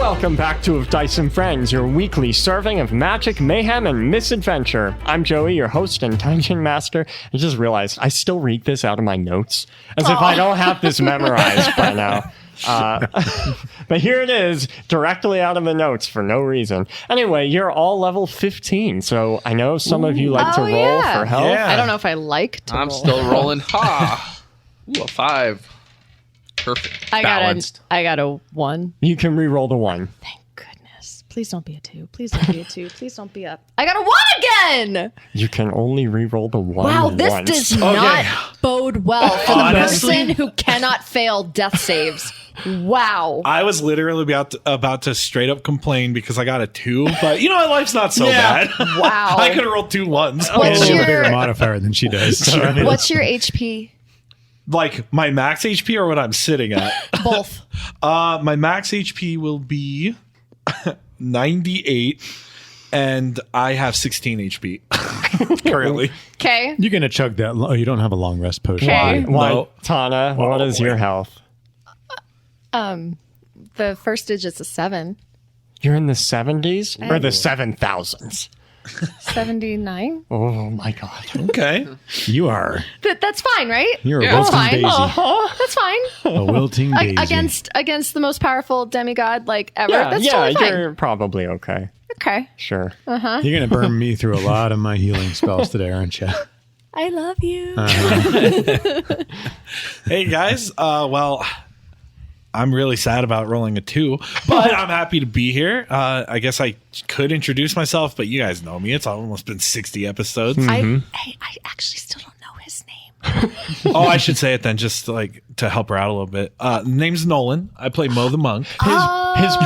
Welcome back to Of Dice and Friends, your weekly serving of magic, mayhem, and misadventure. I'm Joey, your host and dungeon master. I just realized I still read this out of my notes, as if I don't have this memorized by now. But here it is, directly out of the notes for no reason. Anyway, you're all level 15, so I know some of you like to roll for help. Yeah. I don't know if I like to I'm roll. still rolling. Ha! Ooh, a 5. Perfect. I Balanced. got a 1. You can re-roll the 1. Thank goodness. Please don't be a 2. Please don't be a 2. Please don't be a... I got a 1 again! You can only re-roll the 1 Wow, this once. does not bode well for the Honestly? person who cannot fail death saves. Wow. I was literally about to straight up complain because I got a 2, but you know what? Life's not so bad. Wow. I could have rolled 2 ones. What's I have a your, bigger modifier than she does. what's your HP? Like my max HP or what I'm sitting at? Both. My max HP will be 98, and I have 16 HP currently. Okay. You're going to chug that. You don't have a long rest potion. Okay. do you? Why, No. Tana, what is your health? The first digit's a 7. You're in the 70s or the 7,000s? 79? Oh my god. Okay. You are. That's fine, right? You're Yeah. a That's wilting fine. daisy. That's fine. A wilting daisy. Against the most powerful demigod like ever. That's yeah, totally fine. you're probably okay. Okay. Sure. You're going to burn me through a lot of my healing spells today, aren't you? I love you. Hey guys. Well, I'm really sad about rolling a 2, but I'm happy to be here. I guess I could introduce myself, but you guys know me. It's almost been 60 episodes. I actually still don't know his name. Oh, I should say it then, just like to help her out a little bit. Name's Nolan. I play Mo the Monk. His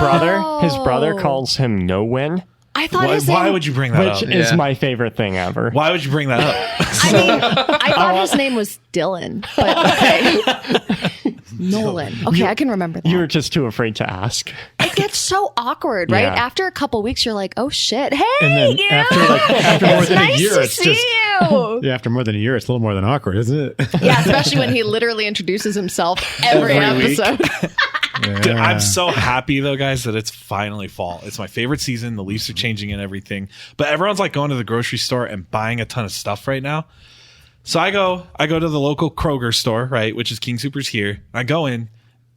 brother calls him No Win, I thought his Why name, would you bring that which up? is Yeah. my favorite thing ever. Why would you bring that up? I mean, I thought his name was Dylan, but okay. Nolan. Okay, I can remember that. You were just too afraid to ask. It gets so awkward, right? Yeah. After a couple weeks, you're like, oh shit. Hey, And then you. after more It's than nice a year, to it's see just. you. Yeah, after more than a year, it's a little more than awkward, isn't it? Yeah, especially when he literally introduces himself every Every week. episode. Dude, I'm so happy though, guys, that it's finally fall. It's my favorite season. The leaves are changing and everything. But everyone's like going to the grocery store and buying a ton of stuff right now. So I go to the local Kroger store, right, which is King Soopers here. I go in,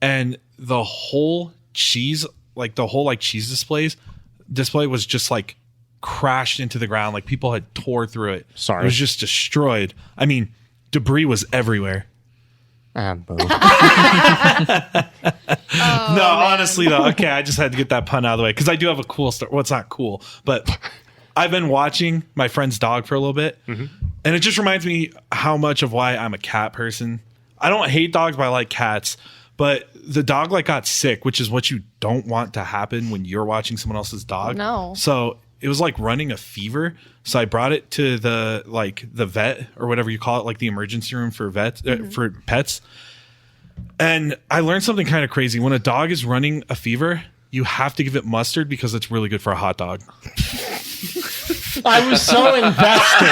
and the whole cheese, like the whole cheese display was just like crashed into the ground. Like people had tore through it. Sorry. It was just destroyed. I mean, debris was everywhere. Boo. No, honestly though, okay, I just had to get that pun out of the way because I do have a cool story. Well, it's not cool, but I've been watching my friend's dog for a little bit, and it just reminds me how much of why I'm a cat person. I don't hate dogs, but I like cats. But the dog got sick, which is what you don't want to happen when you're watching someone else's dog. No. So it was like running a fever. So I brought it to the vet or whatever you call it, like the emergency room for vets for pets. And I learned something kind of crazy. When a dog is running a fever, you have to give it mustard because it's really good for a hot dog. I was so invested.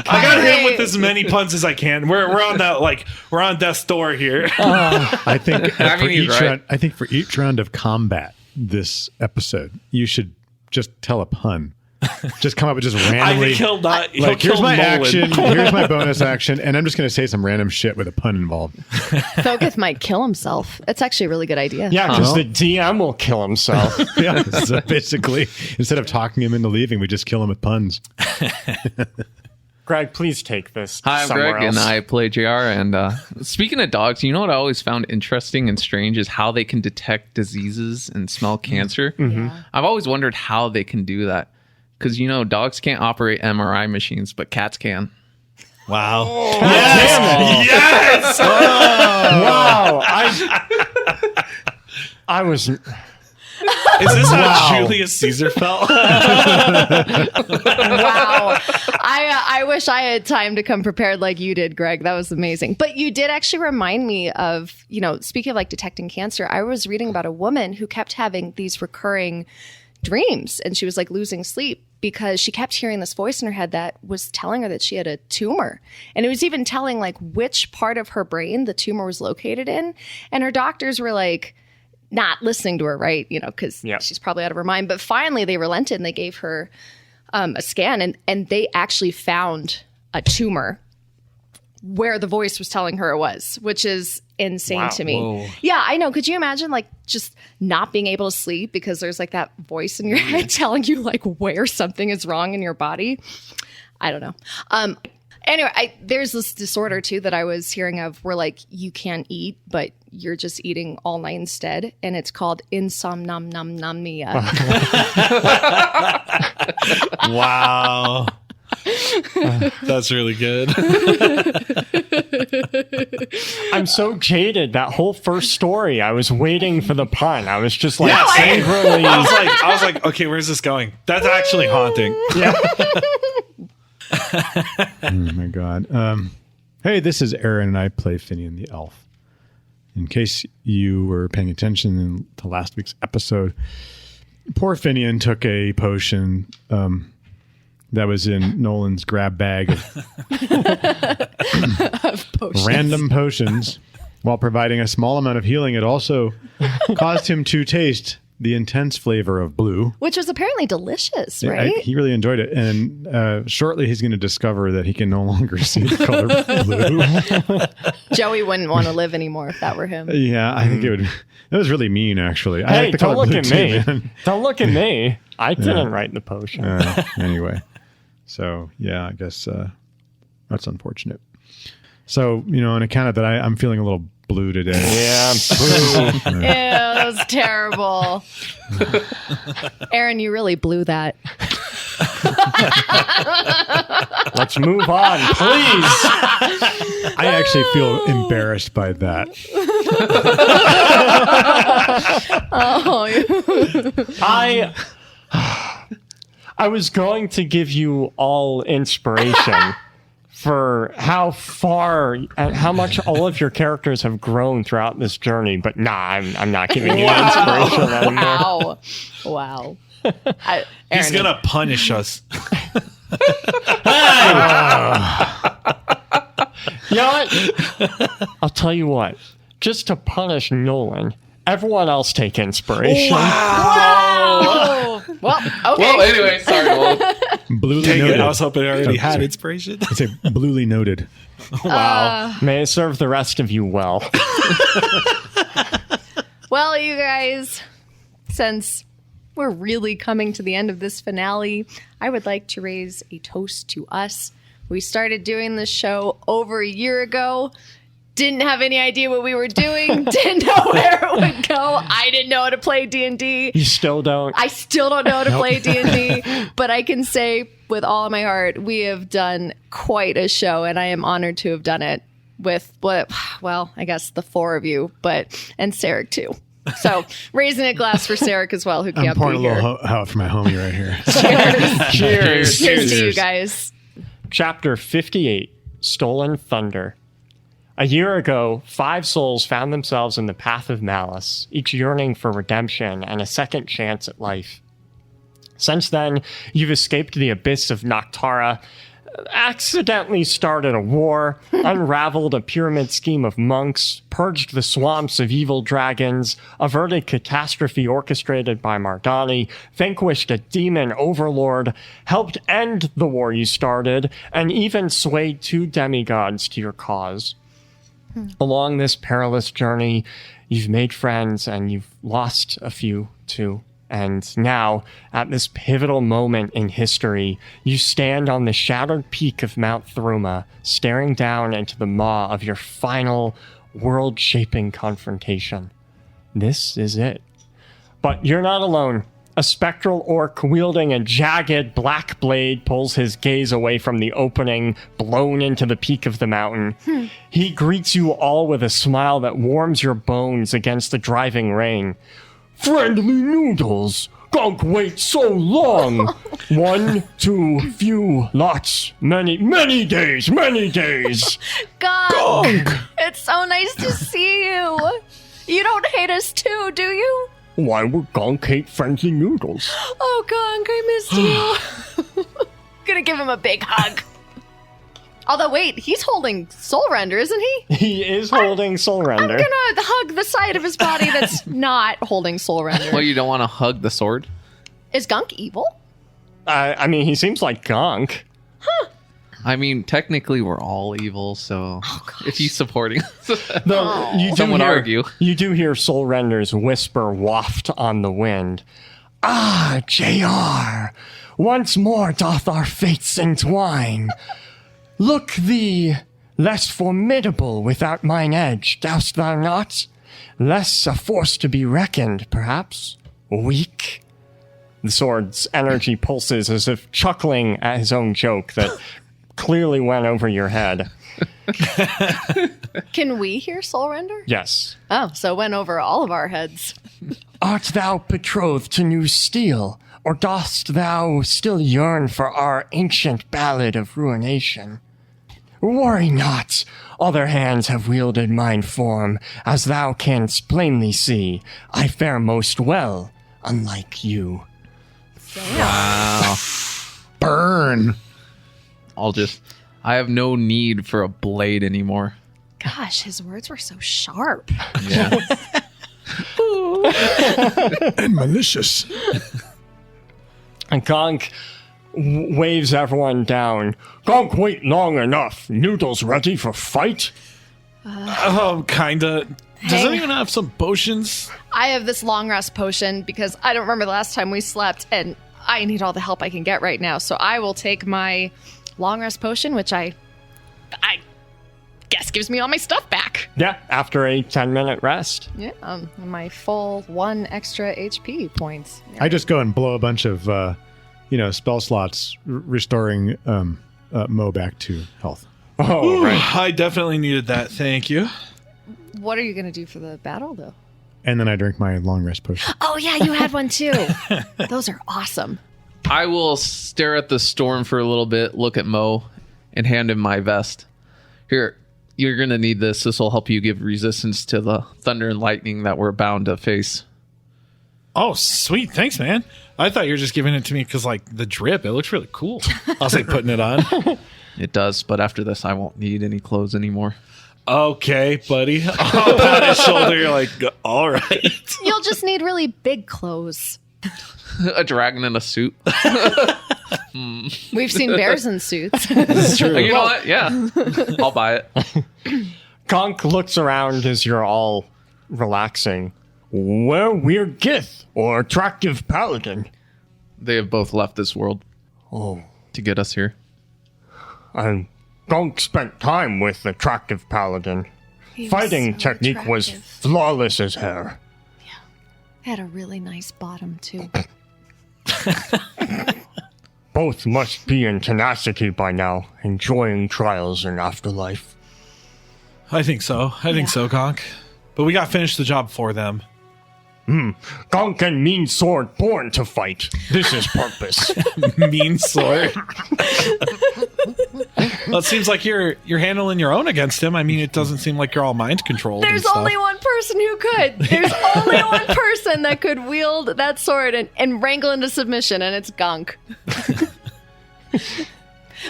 I got hit with as many puns as I can. We're on that we're on death's door here. I think I mean, he's right. I think for each round of combat this episode, you should just tell a pun. Just come up with just I randomly. think he'll not. He'll Like, kill here's my Nolan. action, here's my bonus action, and I'm just going to say some random shit with a pun involved. Thogoth might kill himself. It's actually a really good idea. Yeah, because the DM will kill himself. Yeah, so basically, instead of talking him into leaving, we just kill him with puns. Greg, please take this. Hi, I'm somewhere Greg, else. and I play JR. And speaking of dogs, you know what I always found interesting and strange is how they can detect diseases and smell cancer. I've always wondered how they can do that. Because, dogs can't operate MRI machines, but cats can. Wow. Yes! Wow. I was. Is this how Julius Caesar felt? Wow. I wish I had time to come prepared like you did, Greg. That was amazing. But you did actually remind me of, speaking of detecting cancer, I was reading about a woman who kept having these recurring dreams, and she was losing sleep because she kept hearing this voice in her head that was telling her that she had a tumor, and it was even telling which part of her brain the tumor was located in, and her doctors were like, not listening to her, right? Because she's probably out of her mind. But finally, they relented and they gave her a scan, and they actually found a tumor where the voice was telling her it was, which is insane to me. Whoa. Yeah, I know. Could you imagine just not being able to sleep because there's that voice in your head telling you where something is wrong in your body? I don't know. Anyway, there's this disorder too that I was hearing of where you can't eat, but you're just eating all night instead. And it's called insomnia. Wow. That's really good. I'm so jaded. That whole first story, I was waiting for the pun. I was just Same. angrily. I was like, okay, where's this going? That's actually haunting. Yeah. Oh my god. Hey, this is Aaron, and I play Finian the elf. In case you were paying attention to last week's episode, poor Finian took a potion that was in Nolan's grab bag Of potions. random potions. While providing a small amount of healing, it also caused him to taste the intense flavor of blue. Which was apparently delicious, right? He really enjoyed it. And shortly, he's going to discover that he can no longer see the color blue. Joey wouldn't want to live anymore if that were him. Yeah, I think it would. That was really mean, actually. I Hey, like the don't color look blue at too, me. man. Don't look at me. I didn't write the potion. Anyway, so yeah, I guess that's unfortunate. So, on account of that, I'm feeling a little blue today. Yeah. Ew, that was terrible. Aaron, you really blew that. Let's move on, please. I actually feel embarrassed by that. I was going to give you all inspiration for how far and how much all of your characters have grown throughout this journey, but I'm not giving you inspiration anymore. Wow. He's going to punish us. You know what? I'll tell you what. Just to punish Nolan, everyone else take inspiration. Wow. Well, okay. Well, anyway, sorry. Well, Bluely Dang noted. it, I was hoping I already had sorry. inspiration. I'd say bluely noted. Wow. May it serve the rest of you well. Well, you guys, since we're really coming to the end of this finale, I would like to raise a toast to us. We started doing this show over a year ago. Didn't have any idea what we were doing. Didn't know where it would go. I didn't know how to play D&D. You still don't? I still don't know how to play D&D, but I can say with all of my heart, we have done quite a show, and I am honored to have done it with, I guess the four of you, and Sarek too. So raising a glass for Sarek as well, who I'm can't pouring be a here. little out for my homie right here. Cheers. Cheers to you guys. Chapter 58, Stolen Thunder. A year ago, 5 souls found themselves in the path of malice, each yearning for redemption and a second chance at life. Since then, you've escaped the abyss of Noctara, accidentally started a war, unraveled a pyramid scheme of monks, purged the swamps of evil dragons, averted catastrophe orchestrated by Mardani, vanquished a demon overlord, helped end the war you started, and even swayed 2 demigods to your cause. Along this perilous journey, you've made friends and you've lost a few too. And now, at this pivotal moment in history, you stand on the shattered peak of Mount Thruma, staring down into the maw of your final world-shaping confrontation. This is it. But you're not alone. A spectral orc wielding a jagged black blade pulls his gaze away from the opening blown into the peak of the mountain. He greets you all with a smile that warms your bones against the driving rain. Friendly noodles! Gunk wait so long! 1, 2, few, lots, many, many days, many days! Gunk! It's so nice to see you. You don't hate us too, do you? Why would Gunk hate friendly noodles? Oh, Gunk, I missed you. Gonna give him a big hug. Although, wait, he's holding Soul Render, isn't he? He is holding Soul I'm Render. gonna hug the side of his body that's not holding Soul Render. Well, you don't want to hug the sword? Is Gunk evil? I mean, he seems like Gonk. I mean, technically, we're all evil, so if he's supporting us, Though some would argue. You do hear Soul Render's whisper waft on the wind. Ah, JR, once more doth our fates entwine. Look thee, less formidable without mine edge, dost thou not? Less a force to be reckoned, perhaps? Weak? The sword's energy pulses as if chuckling at his own joke that clearly went over your head. Can we hear Soul Render? Yes. Oh, so it went over all of our heads. Art thou betrothed to new steel, or dost thou still yearn for our ancient ballad of ruination? Worry not, other hands have wielded mine form, as thou canst plainly see, I fare most well, unlike you. Wow. Burn. I have no need for a blade anymore. Gosh, his words were so sharp. Yeah. And malicious. And Gonk waves everyone down. Gonk, wait long enough. Noodles ready for fight? Kinda. Does Hang- anyone have some potions? I have this long rest potion because I don't remember the last time we slept, and I need all the help I can get right now. So I will take my long rest potion, which I guess gives me all my stuff back. Yeah, after a 10-minute rest. Yeah, my full 1 extra HP points. I just go and blow a bunch of, spell slots, restoring Mo back to health. Oh, right. I definitely needed that. Thank you. What are you going to do for the battle, though? And then I drink my long rest potion. Oh, yeah, you had one, too. Those are awesome. I will stare at the storm for a little bit, look at Mo, and hand him my vest. Here, you're going to need this. This will help you give resistance to the thunder and lightning that we're bound to face. Oh, sweet. Thanks, man. I thought you were just giving it to me because, the drip. It looks really cool. I'll say putting it on. It does, but after this, I won't need any clothes anymore. Okay, buddy. I'll pat his shoulder. You're like, all right. You'll just need really big clothes. A dragon in a suit. We've seen bears in suits. It's true. You know what? Yeah. I'll buy it. Gonk looks around as you're all relaxing. Where weird Gith or attractive paladin? They have both left this world Oh, to get us here. and Gonk spent time with attractive paladin. He was Fighting so technique was attractive. flawless as hair. Had a really nice bottom, too. Both must be in tenacity by now, enjoying trials in afterlife. I think so. I think so, Conk. But we got to finish the job for them. Gonk and mean sword born to fight. This is purpose. Mean sword. Well, it seems like you're handling your own against him. I mean, it doesn't seem like you're all mind controlled. There's only one person who could. There's only one person that could wield that sword and wrangle into submission, and it's Gunk.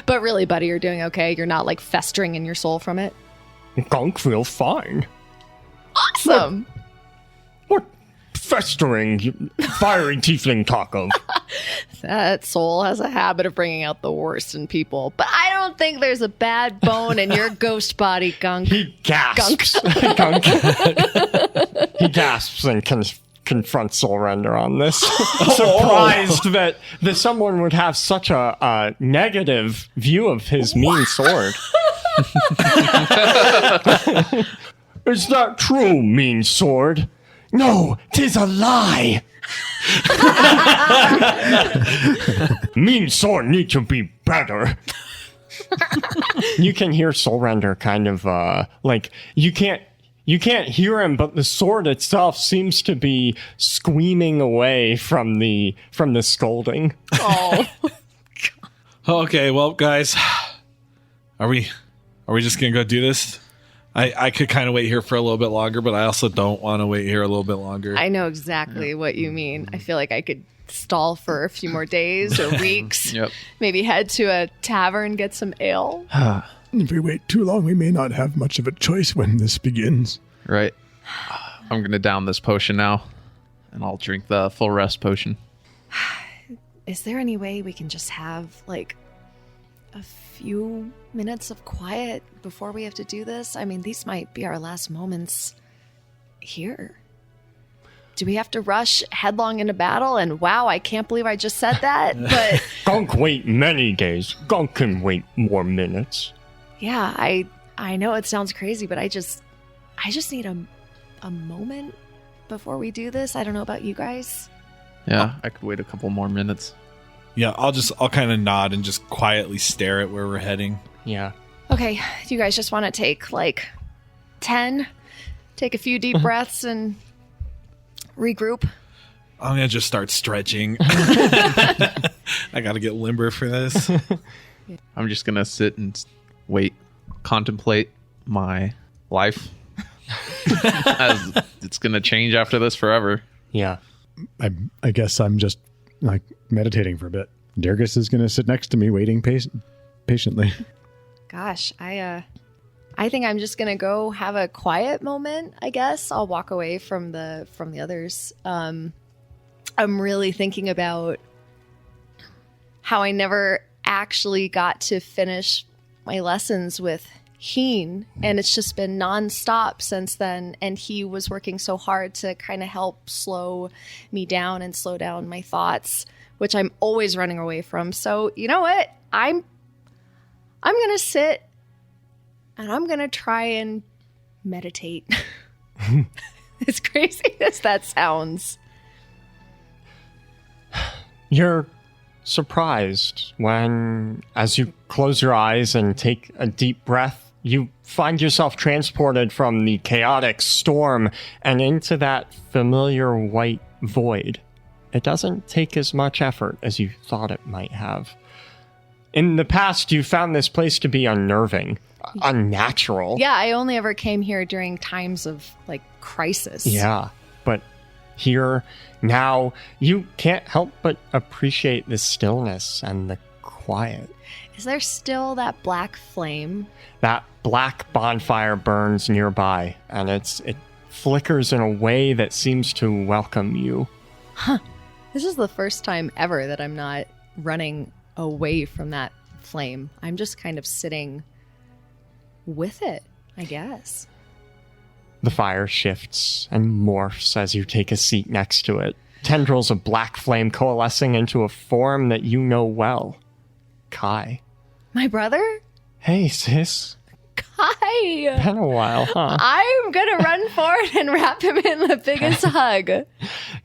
But really, buddy, you're doing okay. You're not festering in your soul from it. Gonk feels fine. Awesome. What festering, fiery tiefling talk of? That soul has a habit of bringing out the worst in people. But I don't think there's a bad bone in your ghost body, Gunk. He gasps. Gonk. He gasps and confronts Soul Render on this. Surprised that someone would have such a negative view of his mean sword. Is that true, mean sword? No, 'tis a lie. Mean sword need to be better. You can hear Soul Render kind of you can't hear him, but the sword itself seems to be squeaming away from the scolding. Oh. Okay, well, guys, are we just gonna go do this? I could kind of wait here for a little bit longer, but I also don't want to wait here a little bit longer. I know exactly what you mean. I feel like I could stall for a few more days or weeks. Yep. Maybe head to a tavern, get some ale. If we wait too long, we may not have much of a choice when this begins. Right. I'm going to down this potion now, and I'll drink the full rest potion. Is there any way we can just have, like, a few minutes of quiet before we have to do this? I mean, these might be our last moments here. Do we have to rush headlong into battle? And wow, I can't believe I just said that. But Gunk wait many days. Gunk can wait more minutes. yeah, I know it sounds crazy, but I just need a moment before we do this. I don't know about you guys. Yeah, I could wait a couple more minutes. Yeah, I'll kind of nod and just quietly stare at where we're heading. Yeah. Okay, do you guys just want to take like 10, take a few deep breaths and regroup? I'm going to just start stretching. I got to get limber for this. I'm just going to sit and wait, contemplate my life. As it's going to change after this forever. Yeah. I guess I'm just like meditating for a bit. Durgus is going to sit next to me, waiting patiently. Gosh, I think I'm just gonna go have a quiet moment. I guess I'll walk away from the others. I'm really thinking about how I never actually got to finish my lessons with Heen, and it's just been nonstop since then. And he was working so hard to kind of help slow me down and slow down my thoughts, which I'm always running away from. So you know what? I'm gonna sit and I'm gonna try and meditate. As crazy as that sounds. You're surprised when, as you close your eyes and take a deep breath, you find yourself transported from the chaotic storm and into that familiar white void. It doesn't take as much effort as you thought it might have. In the past, you found this place to be unnerving, unnatural. Yeah, I only ever came here during times of like crisis. Yeah, but here, now, you can't help but appreciate the stillness and the quiet. Is there still that black flame? That black bonfire burns nearby, and it flickers in a way that seems to welcome you. This is the first time ever that I'm not running away from that flame. I'm just kind of sitting with it, I guess. The fire shifts and morphs as you take a seat next to it. Tendrils of black flame coalescing into a form that you know well. Kai. My brother? Hey, sis. Kai! Been a while, huh? I'm gonna run forward and wrap him in the biggest hug.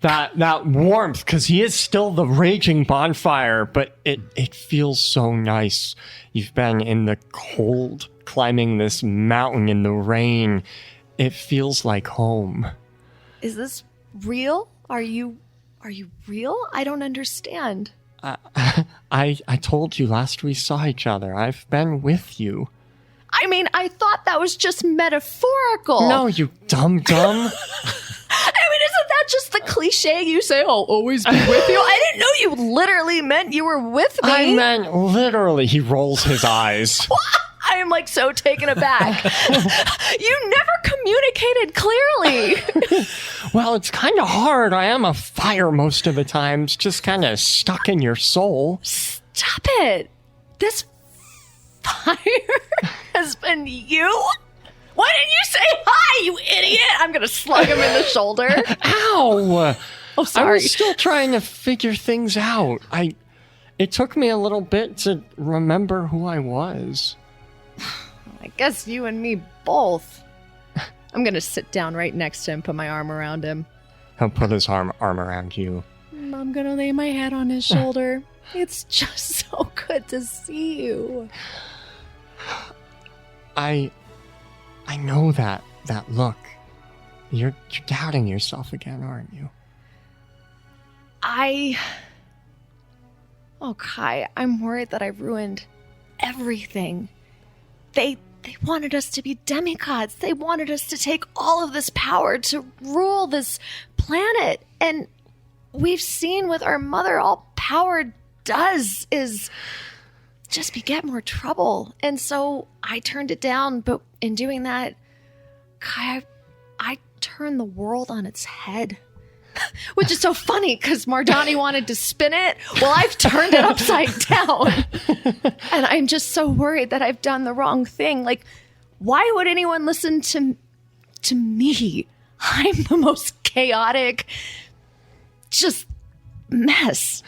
That warmth, because he is still the raging bonfire, but it feels so nice. You've been in the cold, climbing this mountain in the rain. It feels like home. Is this real? Are you real? I don't understand. I told you last we saw each other. I've been with you. I mean, I thought that was just metaphorical. No, you dumb. I mean, isn't that just the cliche you say, I'll always be with you? I didn't know you literally meant you were with me. I meant literally. He rolls his eyes. I am like so taken aback. You never communicated clearly. Well, it's kind of hard. I am a fire most of the times, just kind of stuck in your soul. Stop it. This fire has been you? Why didn't you say hi, you idiot? I'm going to slug him in the shoulder. Ow! Oh, I sorry. was still trying to figure things out. It took me a little bit to remember who I was. I guess you and me both. I'm going to sit down right next to him, put my arm around him. He'll put his arm around you. I'm going to lay my head on his shoulder. It's just so good to see you. I know that look. You're doubting yourself again, aren't you? Oh, Kai, I'm worried that I ruined everything. They wanted us to be demigods. They wanted us to take all of this power to rule this planet. And we've seen what our mother all power does is just beget more trouble. And so I turned it down. But in doing that, I turned the world on its head. Which is so funny because Mardani wanted to spin it. Well, I've turned it upside down. And I'm just so worried that I've done the wrong thing. Like, why would anyone listen to me? I'm the most chaotic, just mess.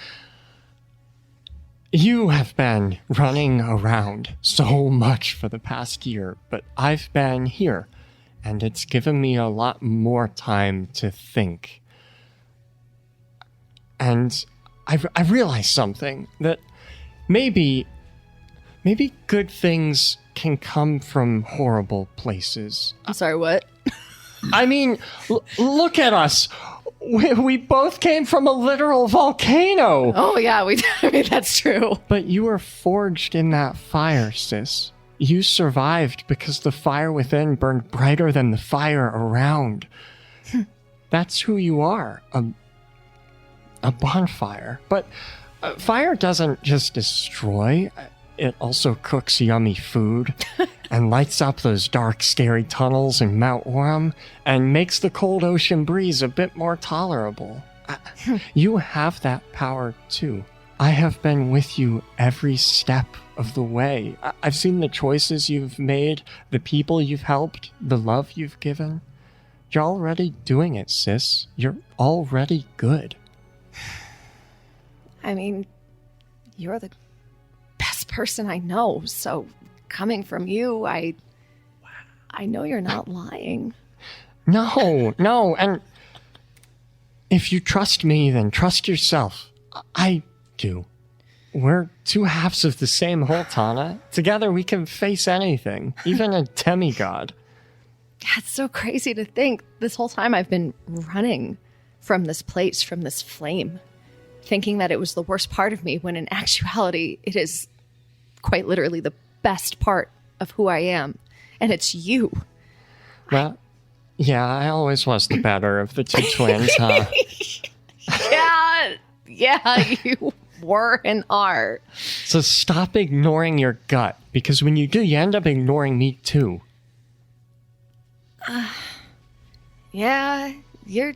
You have been running around so much for the past year, but I've been here, and it's given me a lot more time to think. And I realized something, that maybe good things can come from horrible places. I'm sorry, what? I mean, look at us. We both came from a literal volcano. Oh, yeah, I mean, that's true. But you were forged in that fire, sis. You survived because the fire within burned brighter than the fire around. That's who you are, a bonfire. But fire doesn't just destroy, it also cooks yummy food and lights up those dark, scary tunnels in Mount Orem and makes the cold ocean breeze a bit more tolerable. You have that power too. I have been with you every step of the way. I've seen the choices you've made, the people you've helped, the love you've given. You're already doing it, sis. You're already good. I mean, you're the best person I know, so coming from you, I know you're not lying. No, and if you trust me, then trust yourself. I do. We're two halves of the same whole, Tana. Together we can face anything, even a demigod. It's so crazy to think this whole time I've been running from this place, from this flame, thinking that it was the worst part of me, when in actuality it is quite literally the best part of who I am. And it's you. Well, yeah, I always was the better of the two twins, huh? Yeah, you were and are. So stop ignoring your gut, because when you do, you end up ignoring me too. Yeah, you're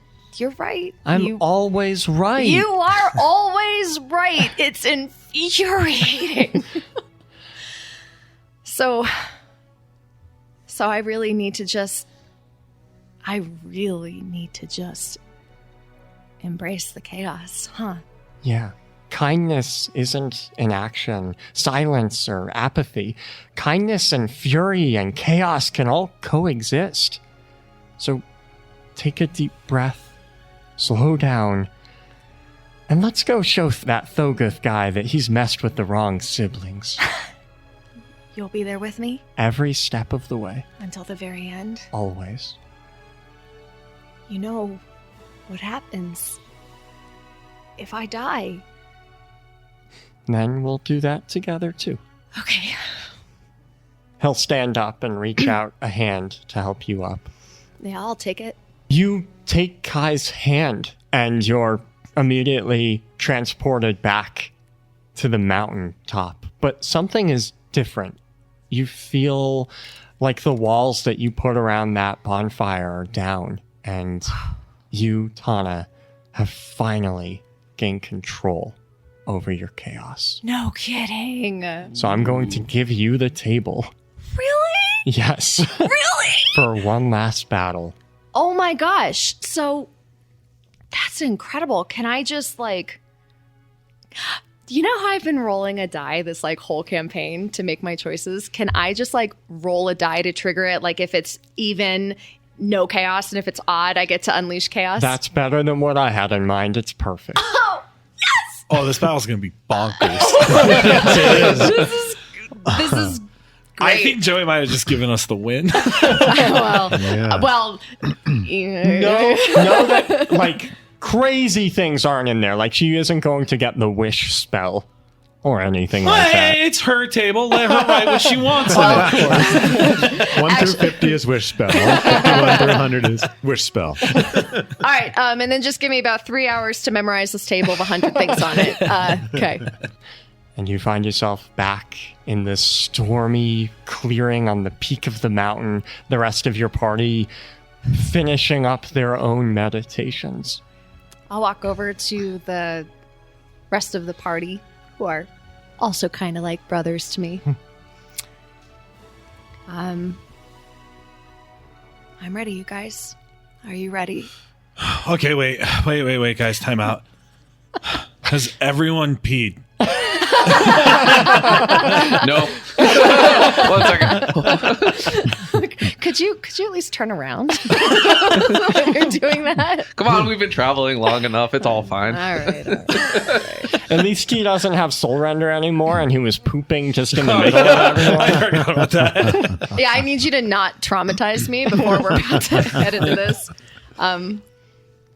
right. I'm always right. You are always right. It's infuriating. So I really need to just embrace the chaos, huh? Yeah. Kindness isn't inaction, silence, or apathy. Kindness and fury and chaos can all coexist. So take a deep breath, slow down, and let's go show that Thogoth guy that he's messed with the wrong siblings. You'll be there with me? Every step of the way. Until the very end? Always. You know what happens if I die. Then we'll do that together too. Okay. He'll stand up and reach out a hand to help you up. Yeah, I'll take it. You take Kai's hand and you're immediately transported back to the mountain top. But something is different. You feel like the walls that you put around that bonfire are down, and you, Tana, have finally gained control over your chaos. No kidding. So I'm going to give you the table. Really? Yes. Really? For one last battle. Oh my gosh. So that's incredible. Can I just you know how I've been rolling a die this whole campaign to make my choices? Can I just roll a die to trigger it? If it's even, no chaos, and if it's odd, I get to unleash chaos? That's better than what I had in mind. It's perfect. Oh, yes! Oh, this battle's going to be bonkers. This is great. I think Joey might have just given us the win. Well, No, that crazy things aren't in there. She isn't going to get the wish spell or anything like that. Hey, it's her table. Let her write what she wants in it. 1 through 50 is wish spell. 51 through 100 is wish spell. all right, and then just give me about 3 hours to memorize this table of 100 things on it. Okay. and you find yourself back in this stormy clearing on the peak of the mountain. The rest of your party finishing up their own meditations. I'll walk over to the rest of the party, who are also kind of like brothers to me. I'm ready, you guys. Are you ready? Okay, wait, guys, time out. Has everyone peed? No. 1 second. Could you at least turn around when you're doing that? Come on, we've been traveling long enough. It's all fine. All right. At least he doesn't have soul render anymore, and he was pooping just in the middle of everyone. I forgot about that. Yeah, I need you to not traumatize me before we're about to head into this. I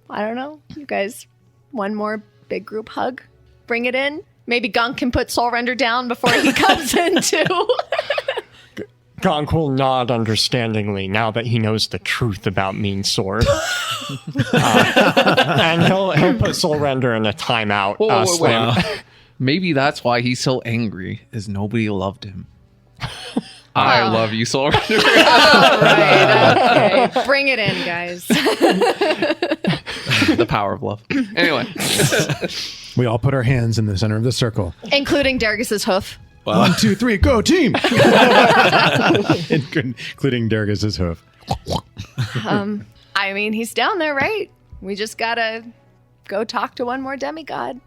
don't know. You guys, one more big group hug. Bring it in. Maybe Gunk can put soul render down before he comes in too. Gonk will nod understandingly now that he knows the truth about Mean Sword. And he'll put soul render in a timeout. Whoa. slam. Maybe that's why he's so angry, is nobody loved him. I love you, Soul Render. All right. Okay. Bring it in, guys. The power of love. Anyway. We all put our hands in the center of the circle. Including Dargus's hoof. 1, 2, 3, go team! Including Dargus's hoof. I mean, he's down there, right? We just gotta go talk to one more demigod.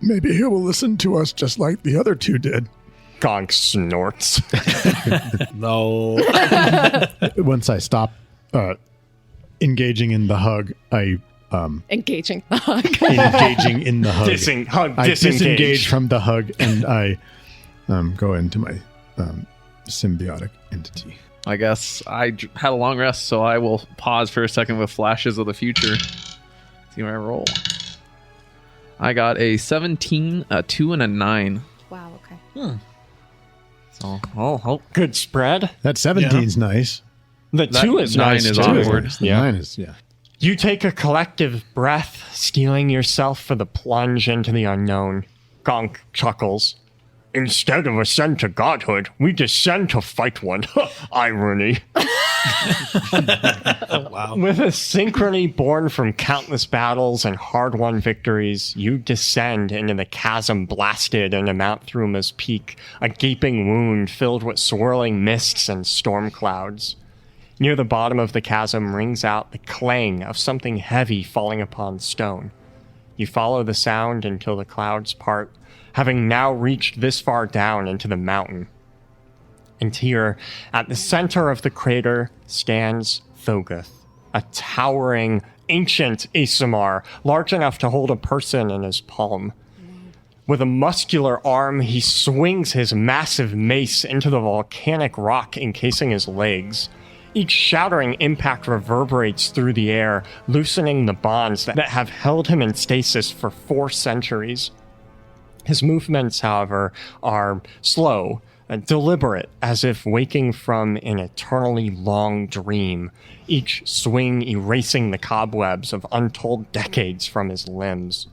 Maybe he will listen to us just like the other two did. Gonk snorts. No. Once I stop engaging in the hug, I Engaging the hug. engaging in the hug. I disengage. disengage from the hug and I go into my symbiotic entity. I guess I had a long rest, so I will pause for a second with flashes of the future. See what I roll. I got a 17, a 2, and a 9. Wow, okay. So, oh. Good spread. That 17's nice. The 2 is 9 nice is too. awkward. The 9 is, yeah. You take a collective breath, steeling yourself for the plunge into the unknown. Gonk chuckles. Instead of ascend to godhood, we descend to fight one. Irony. Wow. With a synchrony born from countless battles and hard-won victories, you descend into the chasm blasted into Mount Thruma's peak, a gaping wound filled with swirling mists and storm clouds. Near the bottom of the chasm rings out the clang of something heavy falling upon stone. You follow the sound until the clouds part, having now reached this far down into the mountain. And here, at the center of the crater, stands Thogoth, a towering, ancient Aasimar, large enough to hold a person in his palm. With a muscular arm, he swings his massive mace into the volcanic rock encasing his legs. Each shattering impact reverberates through the air, loosening the bonds that have held him in stasis for 4 centuries. His movements, however, are slow and deliberate, as if waking from an eternally long dream, each swing erasing the cobwebs of untold decades from his limbs.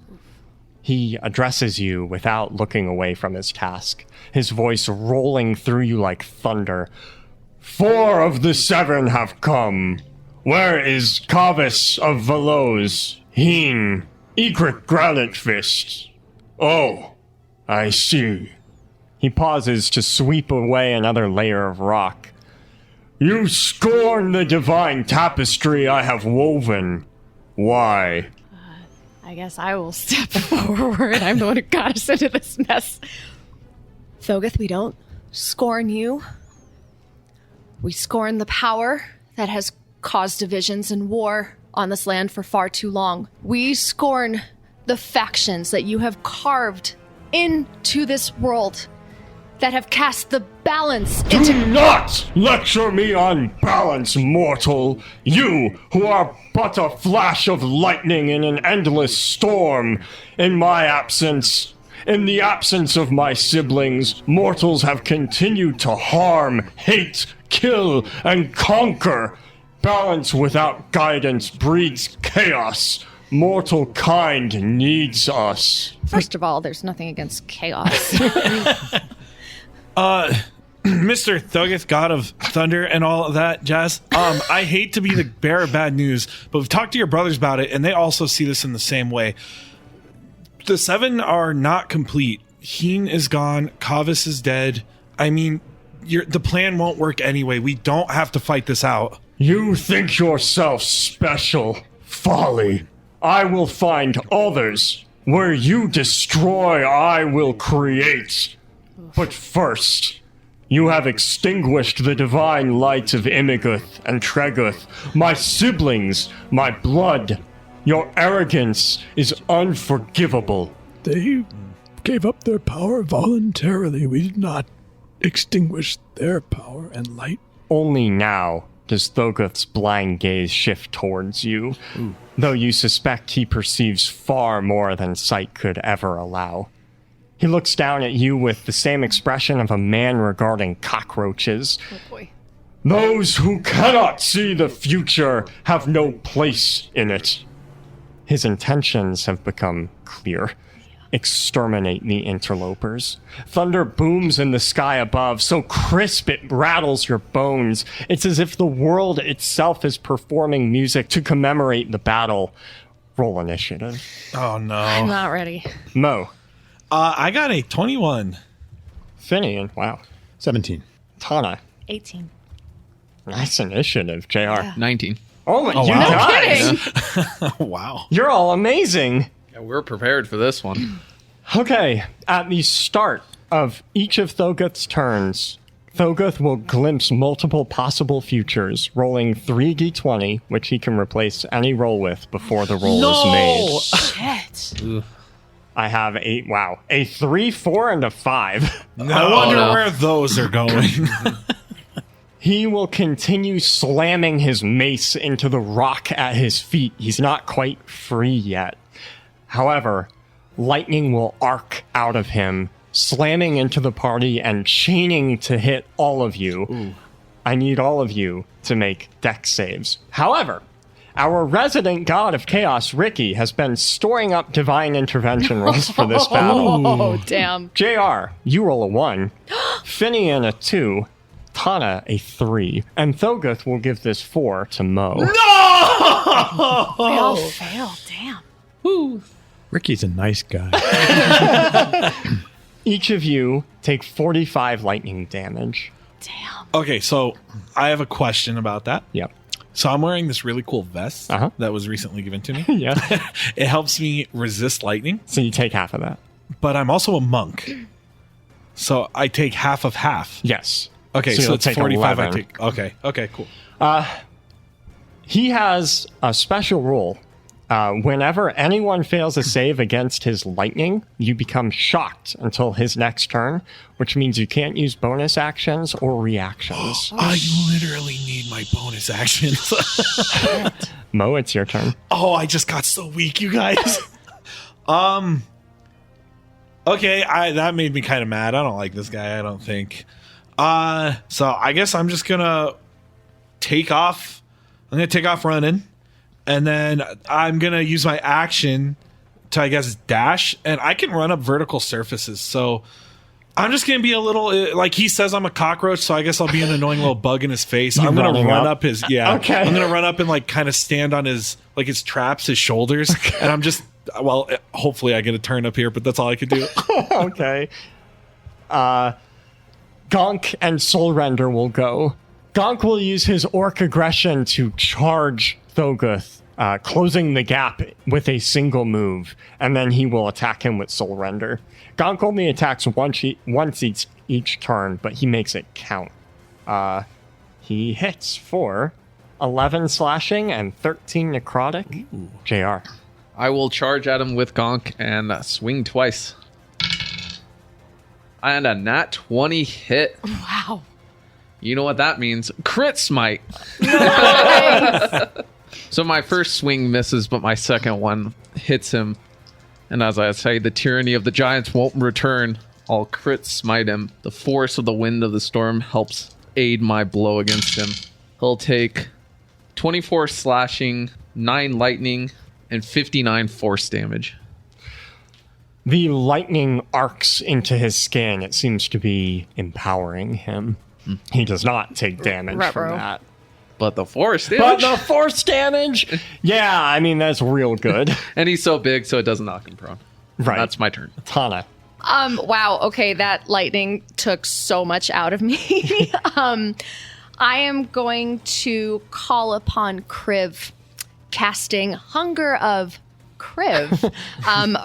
He addresses you without looking away from his task, his voice rolling through you like thunder. 4 of the 7 have come. Where is Kavis of Veloz, Heen, Egret Granite Fist? Oh, I see. He pauses to sweep away another layer of rock. You scorn the divine tapestry I have woven. Why? I guess I will step forward. I'm the one who got us into this mess. Thogoth, we don't scorn you. We scorn the power that has caused divisions and war on this land for far too long. We scorn the factions that you have carved into this world that have cast the balance into... Do not lecture me on balance, mortal! You, who are but a flash of lightning in an endless storm. In my absence, in the absence of my siblings, mortals have continued to harm, hate, kill, and conquer. Balance without guidance breeds chaos. mortal kind needs us. First of all, there's nothing against chaos. Mr. Thogoth, god of thunder and all of that jazz. I hate to be the bearer of bad news, but we've talked to your brothers about it, and they also see this in the same way. The 7 are not complete. Heen is gone. Kavis is dead. I mean, the plan won't work anyway. We don't have to fight this out. You think yourself special. Folly. I will find others. Where you destroy, I will create. But first, you have extinguished the divine light of Imiguth and Treguth, my siblings, my blood. Your arrogance is unforgivable. They gave up their power voluntarily. We did not extinguish their power and light. Only now does Thogoth's blind gaze shift towards you, though you suspect he perceives far more than sight could ever allow. He looks down at you with the same expression of a man regarding cockroaches. Oh boy. Those who cannot see the future have no place in it. His intentions have become clear. Exterminate the interlopers. Thunder booms in the sky above, so crisp it rattles your bones. It's as if the world itself is performing music to commemorate the battle. Roll initiative. Oh, no. I'm not ready. Mo. I got a 21. Finian. Wow. 17. Tana. 18. Nice initiative, JR. Yeah. 19. Oh my, Oh, you wow. guys. Kidding. Wow. You're all amazing. Yeah, we're prepared for this one. Okay, at the start of each of Thogoth's turns, Thogoth will glimpse multiple possible futures, rolling 3d20, which he can replace any roll with before the roll is made. Shit. I have a 3, 4, and a 5. I wonder no. where those are going. He will continue slamming his mace into the rock at his feet. He's not quite free yet. However, lightning will arc out of him, slamming into the party and chaining to hit all of you. Ooh. I need all of you to make dex saves. However, our resident god of chaos, Ricky, has been storing up divine intervention rolls for this battle. Oh, damn. JR, you roll a 1, Finian a 2, Tana a 3, and Thogoth will give this 4 to Mo. We all failed. Damn. Ricky's a nice guy. Each of you take 45 lightning damage. Damn. Okay, so I have a question about that. Yep. So I'm wearing this really cool vest Uh-huh. that was recently given to me. Yeah. It helps me resist lightning, So you take half of that. but I'm also a monk. So I take half of half. Yes. Okay, So so, you'll it's take 45 I 11. take. Okay, cool. He has a special rule. Whenever anyone fails a save against his lightning, you become shocked until his next turn, which means you can't use bonus actions or reactions. I literally need my bonus actions. Mo, it's your turn. Oh, I just got so weak, you guys. Okay, that made me kind of mad. I don't like this guy, I don't think. So I guess I'm just gonna take off. I'm gonna take off running, and then I'm gonna use my action to, I guess, dash, and I can run up vertical surfaces. So I'm just gonna be a little like he says I'm a cockroach, so I guess I'll be an annoying little bug in his face. I'm gonna running run up? up his Okay. I'm gonna run up and like kind of stand on his his traps, his shoulders, and I'm just hopefully I get a turn up here, but that's all I could do. Okay. Gonk and Soul Render will go. Gonk will use his orc aggression to charge Thogoth, closing the gap with a single move, and then he will attack him with Soul Render. Gonk only attacks once each turn, but he makes it count. He hits for 11 slashing and 13 necrotic. Ooh. JR. I will charge at him with Gonk and swing twice. And a nat 20 hit. Wow. You know what that means. Crit smite. Nice. So my first swing misses, but my second one hits him. And as I say, the tyranny of the giants won't return. I'll crit smite him. The force of the wind of the storm helps aid my blow against him. He'll take 24 slashing, 9 lightning, and 59 force damage. The lightning arcs into his skin. It seems to be empowering him. He does not take damage from Ruh-roh. that. But the force But damage. the force damage? Yeah, I mean, that's real good. And he's so big, so it doesn't knock him prone. Right. That's my turn. Tana. Wow. Okay, that lightning took so much out of me. I am going to call upon Kriv, casting Hunger of Kriv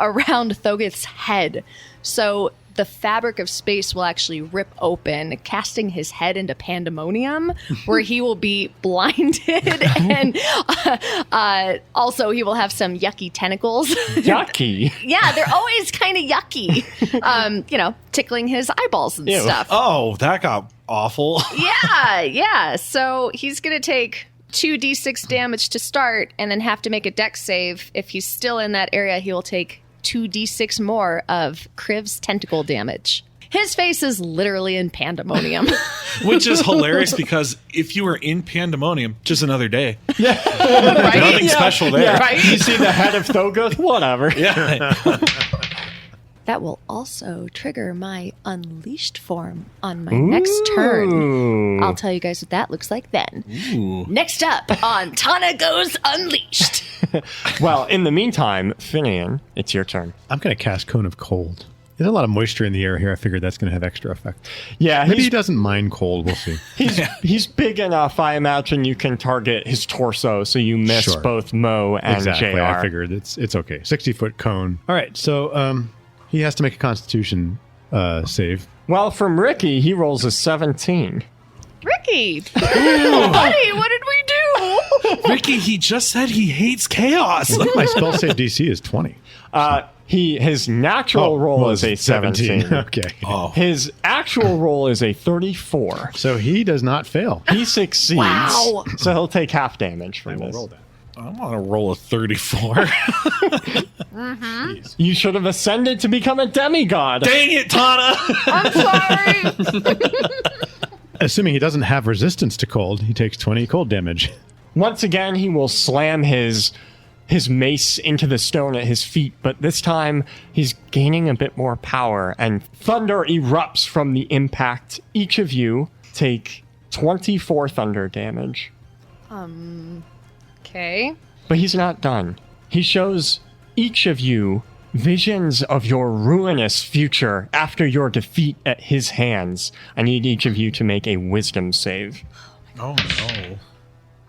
around Thogoth's head. So the fabric of space will actually rip open, casting his head into pandemonium, where he will be blinded, and also he will have some yucky tentacles. Yucky. Yeah, they're always kind of yucky. Tickling his eyeballs and Ew. stuff. Oh, that got awful. Yeah. So he's going to take 2d6 damage to start and then have to make a dex save. If he's still in that area, he will take 2d6 more of Kriv's tentacle damage. His face is literally in pandemonium. Which is hilarious because if you were in pandemonium, just another day. Right? Nothing special there. Yeah, Right? You see the head of Thogoth? Whatever. Yeah. That will also trigger my unleashed form on my next turn. Ooh. I'll tell you guys what that looks like then. Next up on Tana Goes Unleashed. Well, in the meantime, Finian, it's your turn. I'm going to cast Cone of Cold. There's a lot of moisture in the air here. I figured that's going to have extra effect. Yeah, Maybe he he's, doesn't mind cold. We'll see. he's big enough. I imagine you can target his torso, so you miss Sure. both Mo and Exactly. JR. I figured it's okay. 60-foot cone. All right. So he has to make a Constitution save. Well, from Ricky, he rolls a 17. Ricky! Buddy, what did we do? Ricky, he just said he hates chaos. My spell save DC is 20. His natural roll well, is a 17. Okay. Oh. His actual roll is a 34. So he does not fail. He succeeds. Wow. So he'll take half damage from this. Roll that. I'm going to roll a 34. You should have ascended to become a demigod. Dang it, Tana. I'm sorry. Assuming he doesn't have resistance to cold, he takes 20 cold damage. Once again, he will slam his mace into the stone at his feet, but this time he's gaining a bit more power, and thunder erupts from the impact. Each of you take 24 thunder damage. Okay. But he's not done. He shows each of you visions of your ruinous future after your defeat at his hands. I need each of you to make a wisdom save. Oh, no.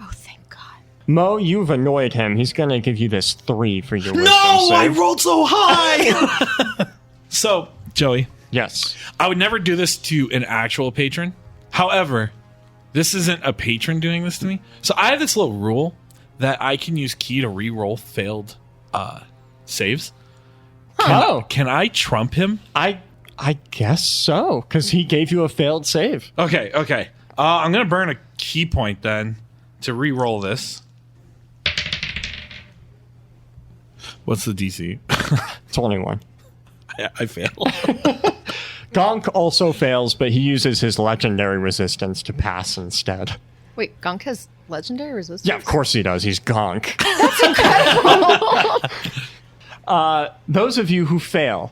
Oh, thank God. Mo, you've annoyed him. He's going to give you this 3 for your wisdom No, I save. rolled so high. So, Joey, Yes. I would never do this to an actual patron. However, this isn't a patron doing this to me. So I have this little rule that I can use key to re-roll failed saves. Oh, Can I trump him? I guess so, because he gave you a failed save. Okay. I'm going to burn a key point then to re-roll this. What's the DC? 21. I fail. Gonk also fails, but he uses his legendary resistance to pass instead. Wait, Gunk has legendary resistance? Yeah, of course he does. He's Gonk. Those of you who fail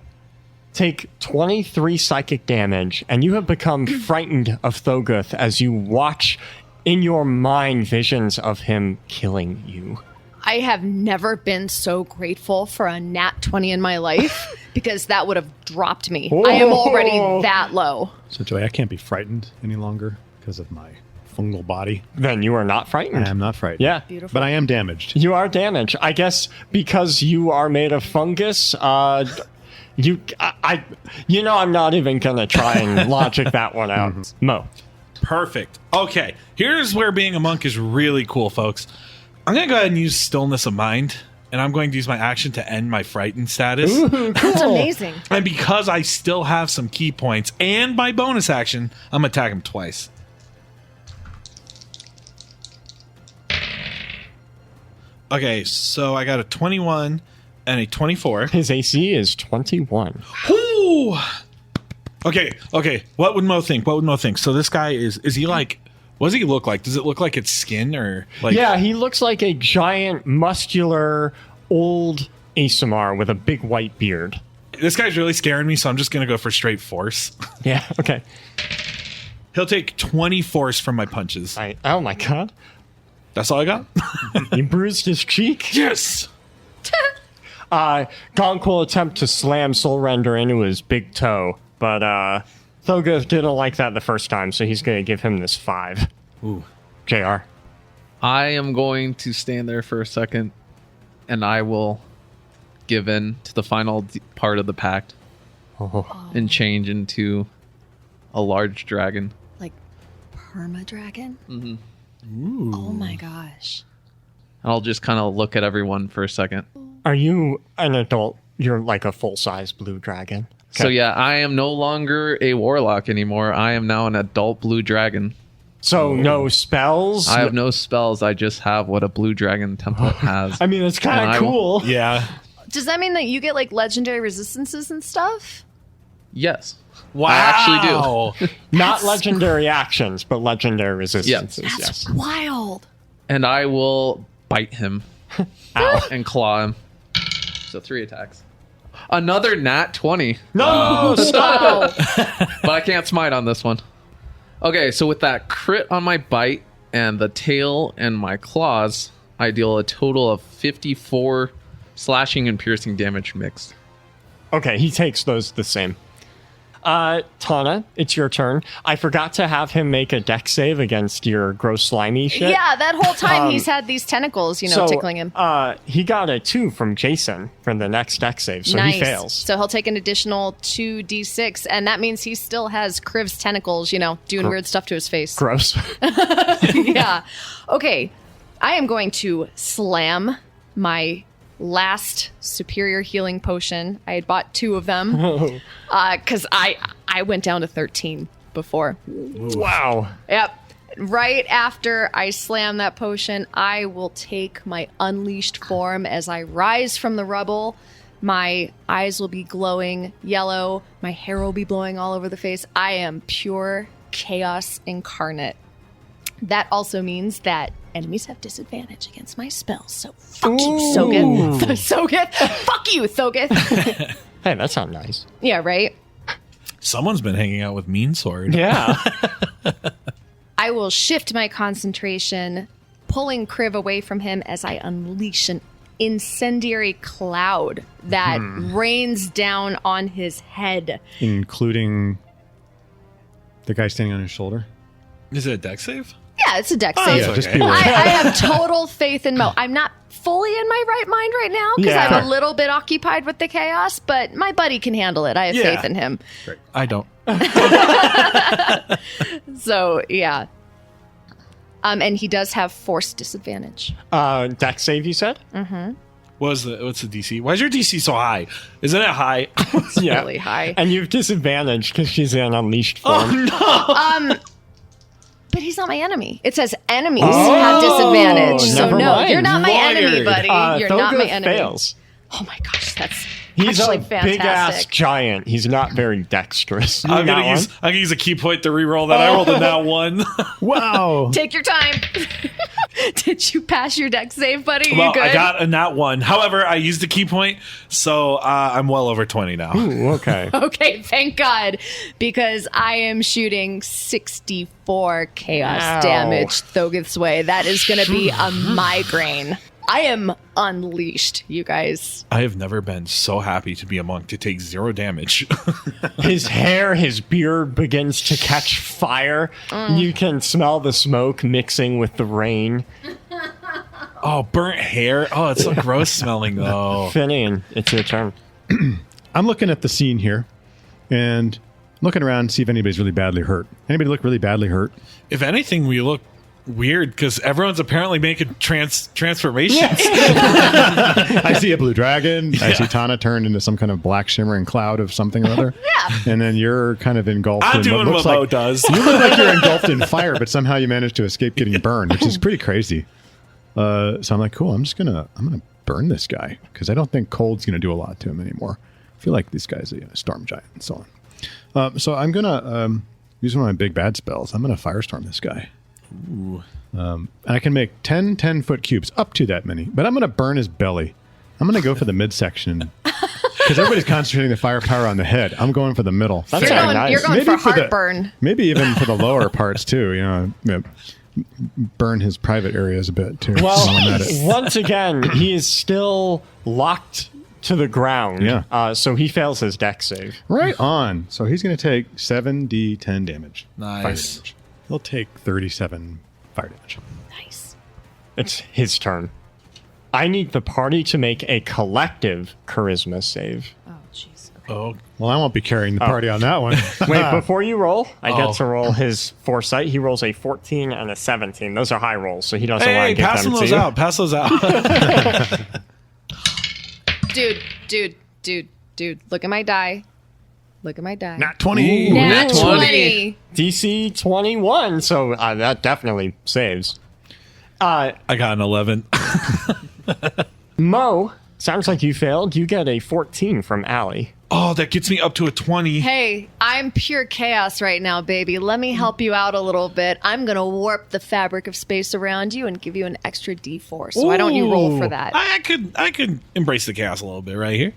take 23 psychic damage, and you have become frightened of Thogoth as you watch in your mind visions of him killing you. I have never been so grateful for a nat 20 in my life because that would have dropped me. I am already that low. So, Joey, I can't be frightened any longer because of my fungal body. Then you are not I frightened. am not frightened. Yeah. Beautiful. But I am damaged. You are damaged. I guess because you are made of fungus, I'm not even going to try and logic that one out. Mo. Perfect. Okay, here's where being a monk is really cool, folks. I'm going to go ahead and use stillness of mind, and I'm going to use my action to end my frightened status. That's amazing. And because I still have some key points and my bonus action, I'm going to attack him twice. Okay, so I got a 21 and a 24. His AC is 21. Ooh. Okay. What would Mo think? So this guy is he like, what does he look like? Does it look like it's skin or like? Yeah, he looks like a giant, muscular, old ASMR with a big white beard. This guy's really scaring me, so I'm just going to go for straight force. Yeah, okay. He'll take 20 force from my punches. Oh my god. That's all I got? You bruised his cheek? Yes! Gonk will attempt to slam Soul Render into his big toe, but Thogoth didn't like that the first time, so he's going to give him this 5. Ooh. JR. I am going to stand there for a second, and I will give in to the final part of the pact and change into a large dragon. Like perma-dragon? Mm-hmm. Oh my gosh. I'll just kind of look at everyone for a second. Are you an adult? You're like a full-size blue dragon. Okay. So yeah, I am no longer a warlock anymore. I am now an adult blue dragon. So no spells? I have no spells. I just have what a blue dragon template has. I mean, it's kind of cool. Yeah. Does that mean that you get like legendary resistances and stuff? Yes. Wow. I actually do. Not legendary actions, but legendary resistances. Yeah. Yes. That's wild. And I will bite him and claw him. So 3 attacks. Another nat 20. No, stop it. But I can't smite on this one. Okay, so with that crit on my bite and the tail and my claws, I deal a total of 54 slashing and piercing damage mixed. Okay, he takes those the same. Tana, it's your turn. I forgot to have him make a dex save against your gross slimy shit. Yeah, that whole time he's had these tentacles, tickling him. He got a 2 from Jason for the next dex save, so Nice. he fails. So he'll take an additional 2d6, and that means he still has Kriv's tentacles, doing weird stuff to his face. Gross. Yeah. Okay, I am going to slam my last superior healing potion. I had bought 2 of them because I went down to 13 before. Wow. Yep. Right after I slam that potion, I will take my unleashed form as I rise from the rubble. My eyes will be glowing yellow. My hair will be blowing all over the face. I am pure chaos incarnate. That also means that enemies have disadvantage against my spells. So fuck you, Thogoth. Thogoth. Fuck you, Thogoth. Hey, that sounds nice. Yeah, right? Someone's been hanging out with Mean Sword. Yeah. I will shift my concentration, pulling Kriv away from him as I unleash an incendiary cloud that rains down on his head. Including the guy standing on his shoulder. Is it a dex save? Yeah, it's a dex save. Yeah, just okay. be aware. I have total faith in Mo. I'm not fully in my right mind right now because Yeah. I'm a little bit occupied with the chaos, but my buddy can handle it. I have faith in him. I don't. So, yeah. And he does have force disadvantage. Dex save, you said? What's the DC? Why is your DC so high? Isn't it high? It's really high. And you've disadvantage because she's in unleashed form. But he's not my enemy. It says enemies have disadvantage. So never no, mind. you're not my enemy, buddy. You're not my Thogoth enemy. fails. Oh my gosh, that's He's actually a big ass fantastic. giant. He's not very dexterous. I'm That gonna one? use a key point to reroll that. I rolled a nat 1. Wow. Take your time. Did you pass your deck save, buddy? Well, You good? I got a nat 1. However, I used the key point, so I'm well over 20 now. Ooh, okay. Okay, thank God, because I am shooting 64 chaos Ow. damage Thogoth's way. That is going to be a migraine. I am unleashed, you guys. I have never been so happy to be a monk to take 0 damage. His hair, his beard begins to catch fire. You can smell the smoke mixing with the rain. Oh, burnt hair. Oh, it's so gross smelling though. Finian, it's your turn. I'm looking at the scene here and looking around to see if anybody's really badly hurt. Anybody look really badly hurt? If anything, we look weird because everyone's apparently making transformations. I see a blue dragon. I see Tana turned into some kind of black shimmering cloud of something or other. Yeah. And then you're kind of engulfed I'm in doing what looks what Mo like does. you look like you're engulfed in fire, but somehow you managed to escape getting burned, which is pretty crazy. So I'm like, cool. I'm gonna burn this guy because I don't think cold's gonna do a lot to him anymore. I feel like this guy's a storm giant and so on. So I'm gonna use one of my big bad spells. I'm gonna firestorm this guy. Ooh. And I can make 10 10-foot cubes, up to that many. But I'm going to burn his belly I'm going to go for the midsection. Because everybody's concentrating the firepower on the head. I'm going for the middle. That's You're very going, nice. you're going Maybe for for the- heartburn. Maybe even for the lower parts, too. Burn his private areas a bit, too. while I'm at it. Once again, he is still locked to the ground. Yeah. So he fails his dex save. Right on. So he's going to take 7d10 damage. Nice. Fire damage. He'll take 37 fire damage. Nice. It's his turn. I need the party to make a collective charisma save. Oh, jeez. Okay. Oh, Well, I won't be carrying the party on that one. Wait, before you roll, I Oh. get to roll his foresight. He rolls a 14 and a 17. Those are high rolls, so he doesn't want hey, to give pass them to those you. out. Pass those out. Dude. Look at my die. Look at my die. Nat 20. Nat 20. 20. DC 21, so that definitely saves. I got an 11. Mo, sounds like you failed. You get a 14 from Allie. Oh, that gets me up to a 20. Hey, I'm pure chaos right now, baby. Let me help you out a little bit. I'm going to warp the fabric of space around you and give you an extra D4. So why don't you roll for Ooh. that? I could embrace the chaos a little bit right here.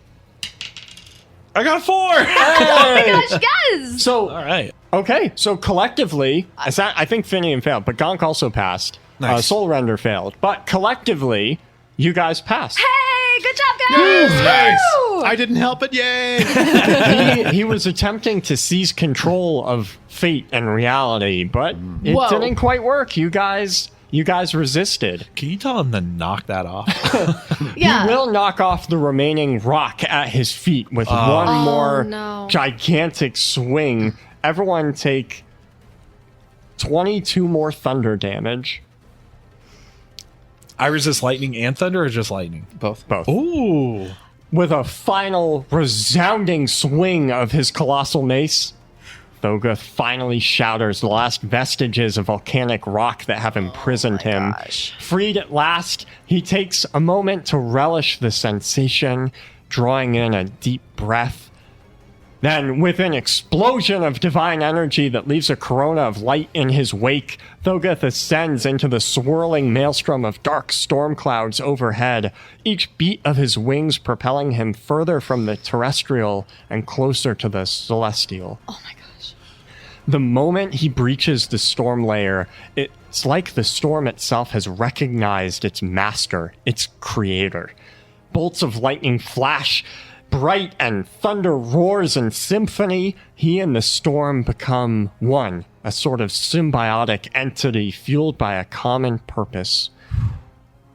I got 4. Oh my gosh, yes! So, All right. okay, so collectively, I think Finian failed, but Gonk also passed. Nice. Soul Render failed. But collectively, you guys passed. Hey, good job, guys! Nice. Woo! I didn't help it. Yay. he was attempting to seize control of fate and reality, but it Whoa. didn't quite work. You guys resisted. Can you tell him to knock that off? Yeah. He will knock off the remaining rock at his feet with one more no. gigantic swing. Everyone take 22 more thunder damage. I resist lightning and thunder, or just lightning? Both. Ooh. With a final resounding swing of his colossal mace, Thogoth finally shatters the last vestiges of volcanic rock that have imprisoned him. gosh. Freed at last, he takes a moment to relish the sensation, drawing in a deep breath. Then, with an explosion of divine energy that leaves a corona of light in his wake, Thogoth ascends into the swirling maelstrom of dark storm clouds overhead, each beat of his wings propelling him further from the terrestrial and closer to the celestial. Oh my gosh. The moment he breaches the storm layer, it's like the storm itself has recognized its master, its creator. Bolts of lightning flash bright and thunder roars in symphony. He and the storm become one, a sort of symbiotic entity fueled by a common purpose: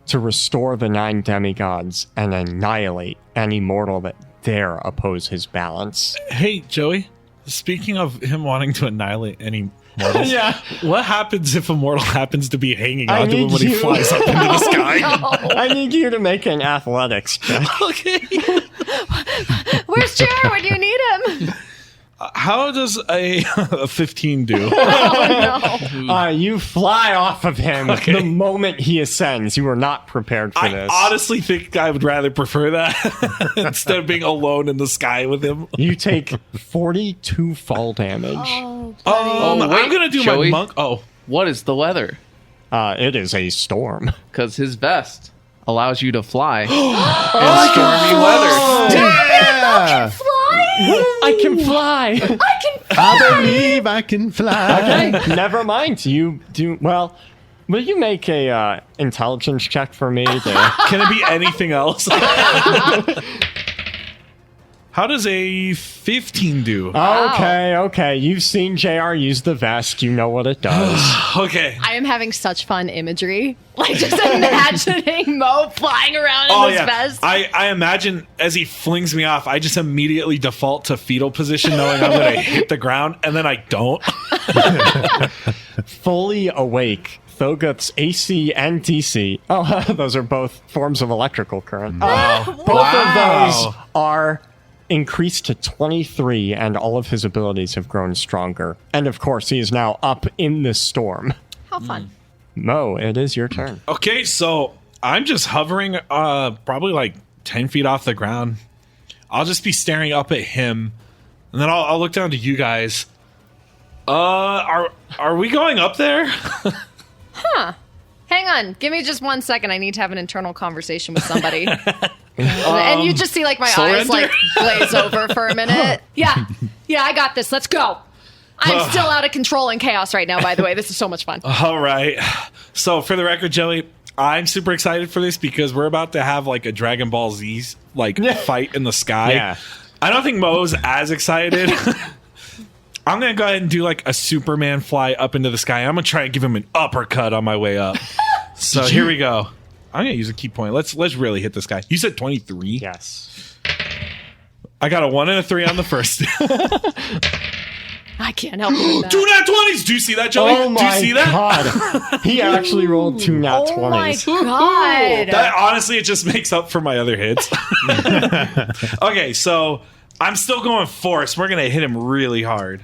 to restore the 9 demigods and annihilate any mortal that dare oppose his balance. Hey, Joey. Speaking of him wanting to annihilate any mortals, Yeah. what happens if a mortal happens to be hanging I onto him need when he you- flies up into the sky? I need you to make an athletics check. Okay. Where's Jared when you need him? How does a 15 do? You fly off of him Okay. the moment he ascends. You were not prepared for I this. honestly think I would rather prefer that instead of being alone in the sky with him. You take 42 fall damage. Oh, wait, I'm gonna do Joey? my monk. Oh, What is the weather? It is a storm. Because his vest allows you to fly in stormy weather. Yeah. I can fly. I believe I can fly. Okay, never mind. You do well. Will you make a intelligence check for me? can it be anything else? How does a 15 do? Okay. You've seen JR use the vest. You know what it does. Okay. I am having such fun imagery. Like just imagining Mo flying around in Oh this yeah. vest. I imagine as he flings me off, I just immediately default to fetal position, knowing I'm gonna hit the ground, and then I don't. Fully awake, Thogoth's AC and DC. Oh, those are both forms of electrical current. Both of those are increased to 23, and all of his abilities have grown stronger. And of course, he is now up in the storm. How fun. Mo, it is your turn. Okay, so I'm just hovering probably like 10 feet off the ground. I'll just be staring up at him, and then I'll look down to you guys. Are we going up there? Hang on. Give me just 1 second. I need to have an internal conversation with somebody. And you just see like my eyes surrender? like glaze over for a minute. Yeah, I got this. Let's go. I'm still out of control in chaos right now, by the way. This is so much fun. All right. So for the record, Joey, I'm super excited for this because we're about to have like a Dragon Ball Z like fight in the sky. Yeah. I don't think Mo's as excited. I'm going to go ahead and do like a Superman fly up into the sky. I'm going to try and give him an uppercut on my way up. So here we go. I'm going to use a key point. Let's really hit this guy. You said 23? Yes. I got a 1 and a 3 on the first. I can't help you with that. 2 nat 20s. Do you see that, Joey? Oh Do you my see that? God. He actually rolled 2 nat 20s. Oh my God. That honestly, it just makes up for my other hits. Okay, so I'm still going force. We're going to hit him really hard.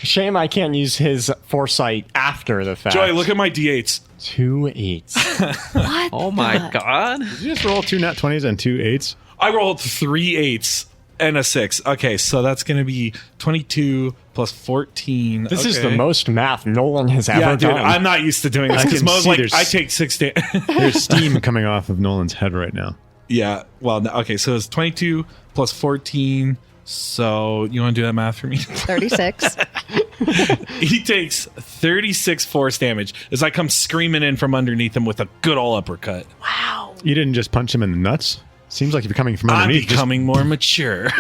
Shame I can't use his foresight after the fact. Joey, look at my D8s. 2 8s. What? Oh my God. Did you just roll 2 nat 20s and 2 8s? I rolled 3 8s and a 6. Okay, so that's going to be 22 plus 14. This is the most math Nolan has ever Yeah, dude, done. I'm not used to doing this I because can Mo's see like, there's- I take 6 damage. There's steam coming off of Nolan's head right now. Yeah, well, no, okay, so it's 22 plus 14. So you want to do that math for me? 36. He takes 36 force damage as I come screaming in from underneath him with a good ol' uppercut. Wow. You didn't just punch him in the nuts? Seems like you're coming from I'm underneath. becoming more mature.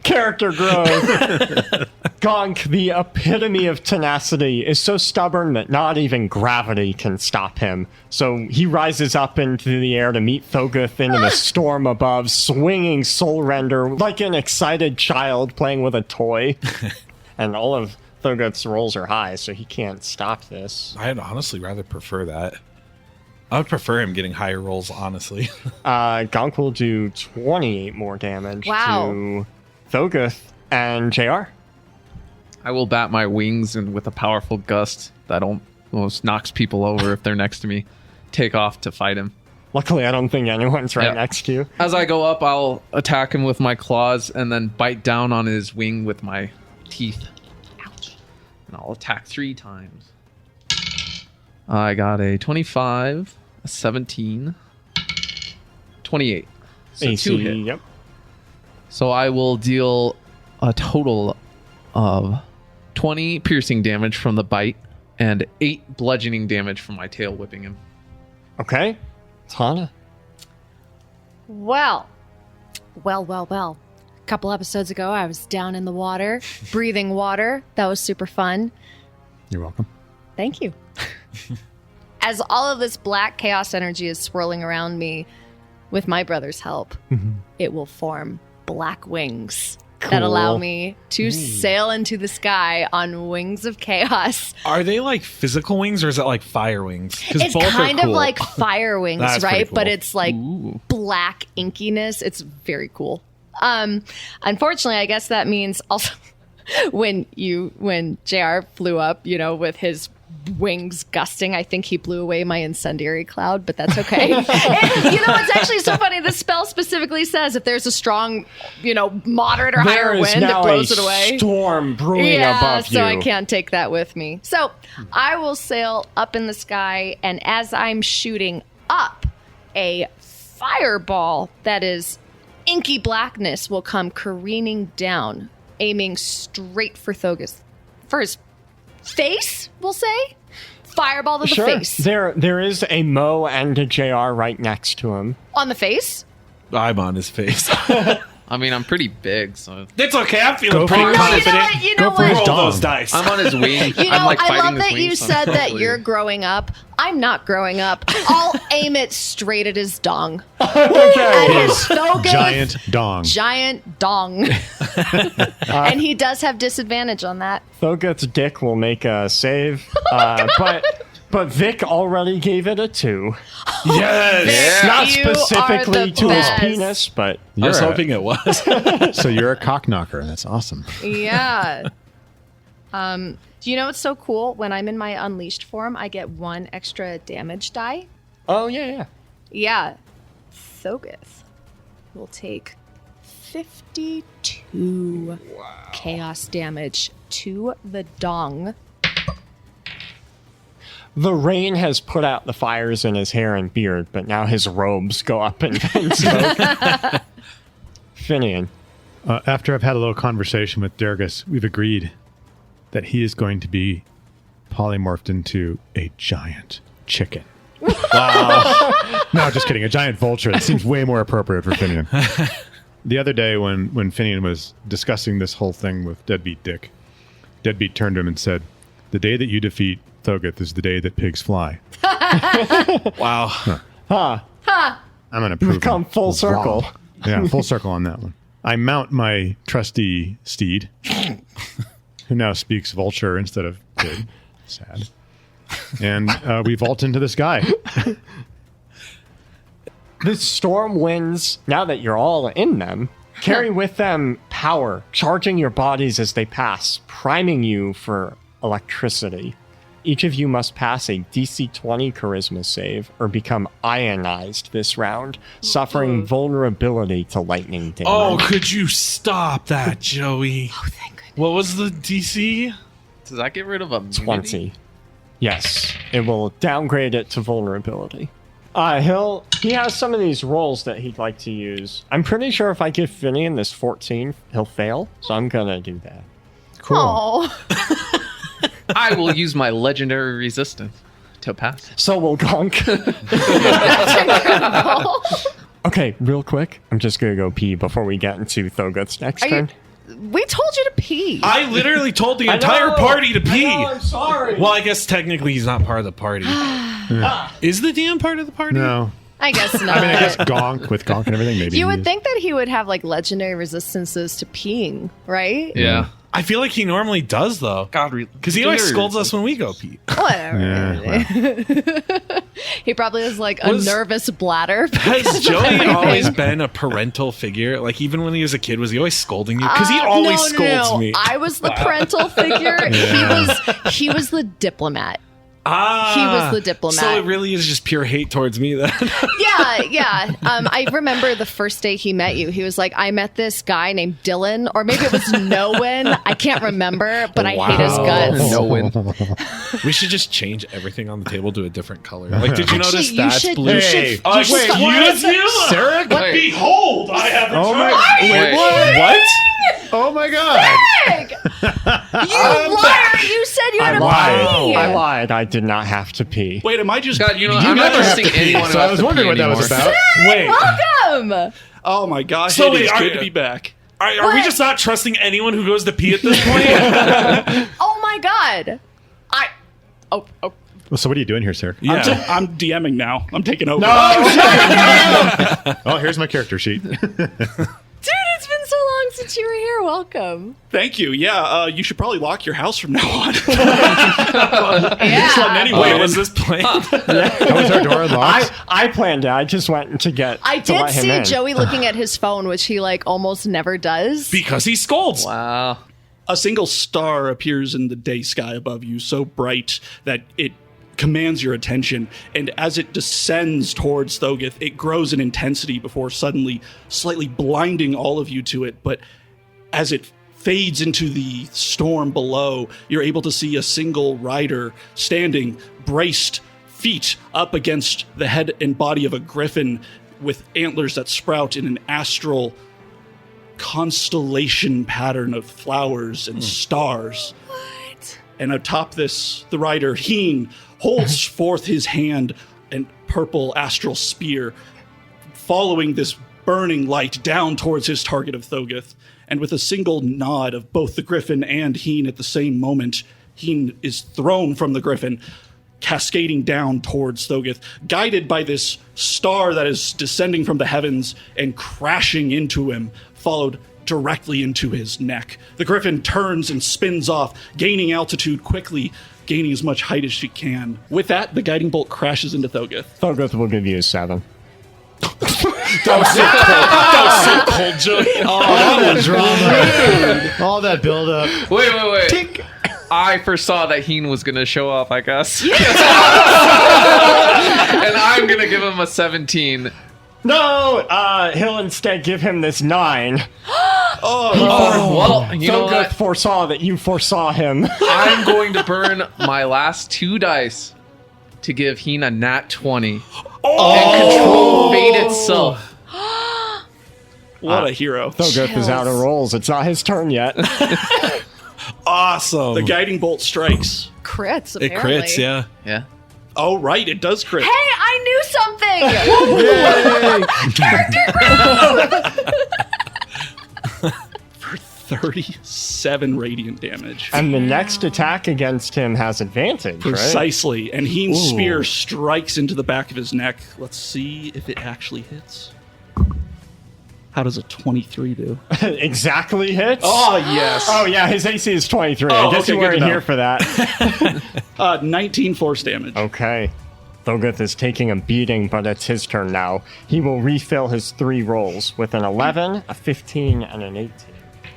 Character growth. Gonk, the epitome of tenacity, is so stubborn that not even gravity can stop him. So he rises up into the air to meet Thogoth into the storm above, swinging Soul Render like an excited child playing with a toy. And all of Thogoth's rolls are high, so he can't stop this. I'd honestly rather prefer that. I would prefer him getting higher rolls, honestly. Gonk will do 28 more damage Wow. to Thogoth and JR. I will bat my wings and with a powerful gust that almost knocks people over if they're next to me, take off to fight him. Luckily, I don't think anyone's right Yeah. next to you. As I go up, I'll attack him with my claws and then bite down on his wing with my teeth. Ouch. And I'll attack 3 times. I got a 25, a 17, 28. So AC, 2 hit. yep. So I will deal a total of 20 piercing damage from the bite and 8 bludgeoning damage from my tail whipping him. Okay. Tana. Well. A couple episodes ago, I was down in the water, breathing water. That was super fun. You're welcome. Thank you. As all of this black chaos energy is swirling around me, with my brother's help, it will form black wings that allow Cool. me to sail into the sky on wings of chaos. Are they like physical wings or is it like fire wings? 'Cause It's both are kind cool. of like fire wings, That's pretty right? cool. But it's like black inkiness. It's very cool. Unfortunately, I guess that means also when JR flew up, with his wings gusting, I think he blew away my incendiary cloud, but that's okay. And, it's actually so funny. The spell specifically says if there's a strong, moderate or There higher is wind, it now blows a it away. storm brewing above you. So I can't take that with me. So I will sail up in the sky, and as I'm shooting up, a fireball that is inky blackness will come careening down, aiming straight for Thogoth. For his face, we'll say? Fireball to the Sure. face. There is a Mo and a JR right next to him. On the face? I'm on his face. I mean, I'm pretty big, so It's okay. I'm feeling Go for pretty it. No, confident. you know Go for what? his Roll dong. those dice. I'm on his wing. I'm like I fighting love his that wings, you so I'm said that probably- you're growing up. I'm not growing up. I'll aim it straight at his dong. Okay. At his Thogoth Giant dong. giant dong. And he does have disadvantage on that. Thogoth's dick will make a save, but Vic already gave it a 2. Yes. Yeah. Not You are specifically the to best. his penis, but I was You're a- hoping it was. So you're a cock knocker. That's awesome. Yeah. Do you know what's so cool? When I'm in my unleashed form, I get 1 extra damage die. oh yeah. Yeah. Thogoth will take 52 chaos damage to the dong. The rain has put out the fires in his hair and beard, but now his robes go up in smoke. Finian. After I've had a little conversation with Durgus, we've agreed that he is going to be polymorphed into a giant chicken. Wow. No, just kidding. A giant vulture. That seems way more appropriate for Finian. The other day when Finian was discussing this whole thing with Deadbeat Dick, Deadbeat turned to him and said, "The day that you defeat Thogoth is the day that pigs fly." Wow. Ha! I'm going to prove Come him full circle. wrong. Yeah, full circle on that one. I mount my trusty steed, who now speaks vulture instead of pig. Sad. And we vault into the sky. The storm winds, now that you're all in them, carry with them power, charging your bodies as they pass, priming you for electricity. Each of you must pass a DC 20 charisma save or become ionized this round, suffering vulnerability to lightning damage. Oh, could you stop that, Joey? Oh, thank goodness. What was the DC? Does that get rid of a 20. Yes, it will downgrade it to vulnerability. He has some of these rolls that he'd like to use. I'm pretty sure if I give Finian this 14, he'll fail, so I'm gonna do that. Cool. Oh. I will use my legendary resistance to pass. So will Gunk. That's incredible. Okay, real quick, I'm just gonna go pee before we get into Thogoth's next turn. We told you to pee. I literally told the I entire know. party to pee. I know, I'm sorry. Well, I guess technically he's not part of the party. Is the DM part of the party? No. I guess not. I mean, I guess Gonk, with Gonk and everything, maybe. You he would is. think that he would have like legendary resistances to peeing, right? Yeah. I feel like he normally does, though. God, Because he always scolds us when we go pee. Whatever. Yeah, He probably has like a Was- nervous bladder. Has Joey always been a parental figure? Like, even when he was a kid, was he always scolding you? Because he always scolds me. I was the parental figure. He was the diplomat. He was the diplomat. So it really is just pure hate towards me then. Yeah. I remember the first day he met you. He was like, I met this guy named Dylan, or maybe it was Noen. I can't remember, but I hate his guts. No win. We should just change everything on the table to a different color. Like, did you Actually, notice you that's should- blue? you should- Hey, Excuse you? Sarah? Wait. Behold, I have Oh my! Wait. What? Oh my God! Greg! You liar! You said you had I to lied. pee. I lied. I did not have to pee. Wait, am I just? God, you know, You I'm not never have trusting to pee, anyone. so I was wondering what that was about. Wait, Welcome. Oh my gosh! So So wait, it's are- good to be back. are we What? just not trusting anyone who goes to pee at this point? Oh my God. Oh. Well, so what are you doing here, Sarah? Yeah. I'm DMing now. I'm taking over. Oh, here's my character sheet. Dude, it's been so long since you were here. Welcome. Thank you. Yeah, you should probably lock your house from now on. Yeah. Anyway, Wait, was this planned? How was our door unlocked? I planned it. I just went to get. I to did let him see in. Joey looking at his phone, which he like almost never does. Because he scolds. Wow. a single star appears in the day sky above you, so bright that it commands your attention, and as it descends towards Thogoth, it grows in intensity before suddenly slightly blinding all of you to it. But as it fades into the storm below, you're able to see a single rider standing, braced, feet up against the head and body of a griffin with antlers that sprout in an astral constellation pattern of flowers and stars. What? And atop this, the rider, Heen, holds forth his hand and purple astral spear, following this burning light down towards his target of Thogoth. And with a single nod of both the griffin and Heen at the same moment, Heen is thrown from the griffin, cascading down towards Thogoth, guided by this star that is descending from the heavens and crashing into him, followed directly into his neck. The griffin turns and spins off, gaining altitude quickly, gaining as much height as she can. With that, the guiding bolt crashes into Thogoth. Thogoth will give you a 7. Cold Joey. All that drama. All that build up. Wait. I foresaw that Heen was going to show up, I guess. And I'm going to give him a 17. No, he'll instead give him this 9. Well, you know Thogoth what? foresaw that you foresaw him. I'm going to burn my last 2 dice to give Heen a nat 20 and control fate itself. What a hero. Thogoth is out of rolls. It's not his turn yet. Awesome. The guiding bolt strikes. Crits, it apparently. crits, yeah. Yeah. Oh, right. It does crit. Hey, I knew something! For 37 radiant damage. And the next attack against him has advantage, right? Precisely. And Heen's spear strikes into the back of his neck. Let's see if it actually hits. How does a 23 do? Exactly hits? Oh, yes. Oh, yeah, his AC is 23. Oh, I guess okay, you good to weren't know. here for that. 19 force damage. Okay. Thogoth is taking a beating, but it's his turn now. He will refill his 3 rolls with an 11, a 15, and an 18.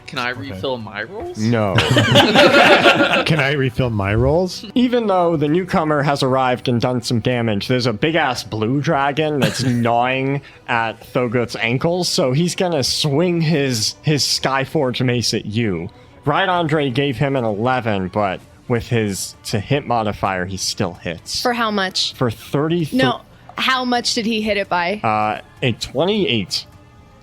Can I refill my rolls? No. Can I refill my rolls? Even though the newcomer has arrived and done some damage, there's a big-ass blue dragon that's gnawing at Thogoth's ankles, so he's gonna swing his Skyforge mace at you. Right Andre gave him an 11, but with his to-hit modifier, he still hits. For how much? For 30... No, how much did he hit it by? A 28.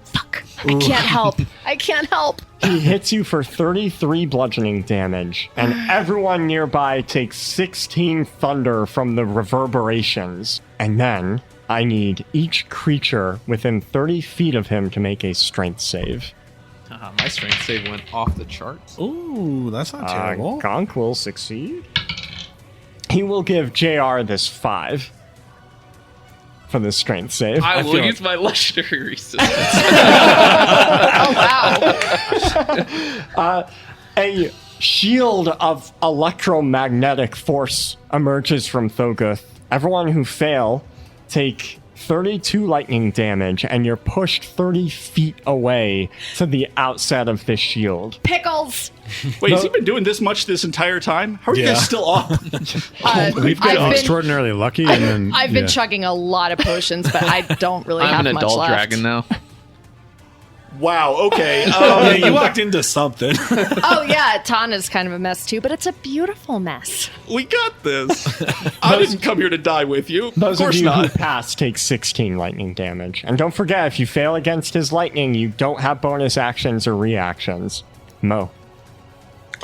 Fuck. I can't help. I can't help. He hits you for 33 bludgeoning damage, and everyone nearby takes 16 thunder from the reverberations. And then I need each creature within 30 feet of him to make a strength save. My strength save went off the charts. Ooh, that's not terrible. Gonk will succeed. He will give JR this 5 for the strength save. I will feel use my legendary resistance. Oh, wow. A shield of electromagnetic force emerges from Thogoth. Everyone who fail take 32 lightning damage, and you're pushed 30 feet away to the outset of this shield. Pickles. Wait, has he been doing this much this entire time? How are you guys still up? We've been extraordinarily lucky. And then, I've been chugging a lot of potions, but I don't really I'm have an much adult left. dragon now. Wow, okay. Yeah, you walked into something. Oh yeah, Tana's kind of a mess too, but it's a beautiful mess. We got this. I didn't come here to die with you. Those of of course you who not. pass take 16 lightning damage. And don't forget, if you fail against his lightning, you don't have bonus actions or reactions. Mo.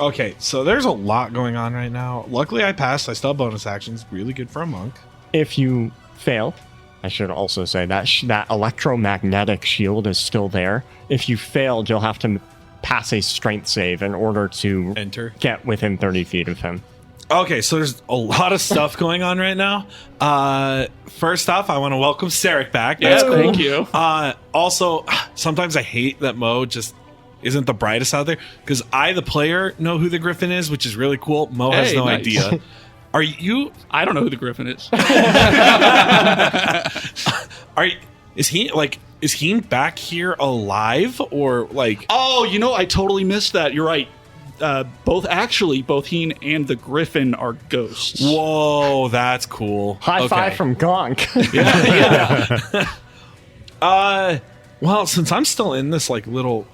Okay, so there's a lot going on right now. Luckily, I passed. I still have bonus actions. Really good for a monk. If you fail, I should also say that that electromagnetic shield is still there. If you failed, you'll have to pass a strength save in order to Enter. get within 30 feet of him. Okay, so there's a lot of stuff going on right now. First off, I want to welcome Sarek back. Yeah, That's cool. thank you. Also, sometimes I hate that Mo just isn't the brightest out there, because I, the player, know who the Griffin is, which is really cool. Mo has Hey, no nice. idea. Are you? I don't know who the Griffin is. Is he back here alive, or like? Oh, I totally missed that. You're right. Both Heen and the Griffin are ghosts. Whoa, that's cool. High five Okay. from Gonk. Well, since I'm still in this little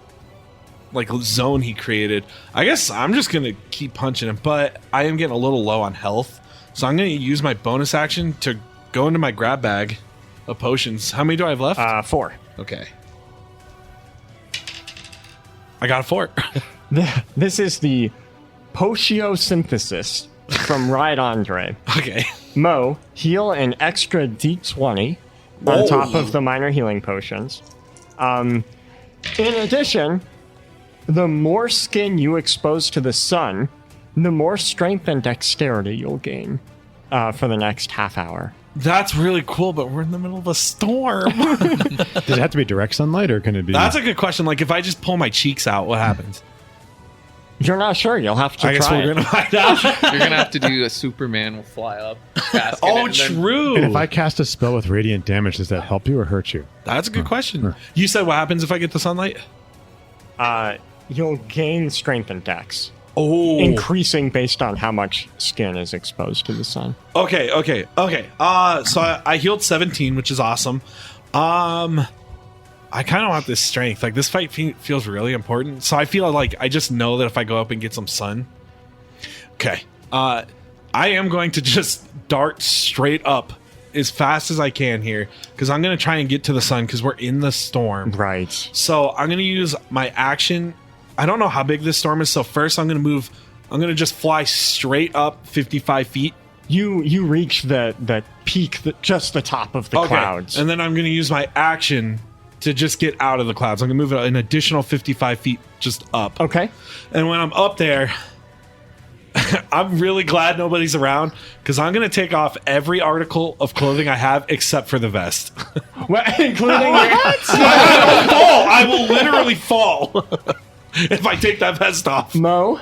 zone he created, I guess I'm just gonna keep punching him. But I am getting a little low on health, so I'm gonna use my bonus action to go into my grab bag of potions. How many do I have left? 4. Okay, I got a 4. This is the Potiosynthesis from Ride Andre. Okay. Mo, heal an extra d20 on top of the minor healing potions. In addition, the more skin you expose to the sun, the more strength and dexterity you'll gain for the next half hour. That's really cool, but we're in the middle of a storm. Does it have to be direct sunlight, or can it be? That's a good question. Like, if I just pull my cheeks out, what happens? You're not sure. You'll have to I guess try we're it. gonna find out. You're gonna have to do a Superman will fly up. Casket Oh, and then- true. And if I cast a spell with radiant damage, does that help you or hurt you? That's a good question. You said what happens if I get the sunlight? You'll gain strength and dex, Oh, increasing based on how much skin is exposed to the sun. okay. So I healed 17, which is awesome. I kind of want this strength. Like, this fight feels really important. So I feel like I just know that if I go up and get some sun. Okay. I am going to just dart straight up as fast as I can here because I'm going to try and get to the sun because we're in the storm. Right. So I'm going to use my action. I don't know how big this storm is. So first I'm going to move. I'm going to just fly straight up 55 feet. You reach the peak, just the top of the clouds. And then I'm going to use my action to just get out of the clouds. I'm going to move it an additional 55 feet just up. Okay. And when I'm up there, I'm really glad nobody's around because I'm going to take off every article of clothing I have except for the vest. Well, including I will literally fall if I take that vest off. Mo,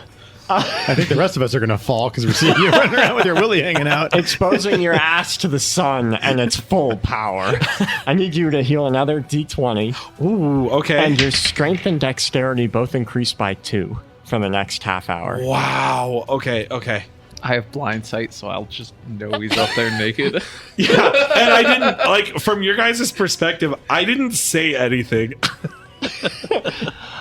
I think the rest of us are going to fall because we're seeing you running around with your willy hanging out. exposing your ass to the sun and its full power. I need you to heal another d20. Ooh, okay. And your strength and dexterity both increase by 2 for the next half hour. Wow. Okay. I have blind sight, so I'll just know he's up there naked. Yeah. And I didn't, like, from your guys' perspective, I didn't say anything.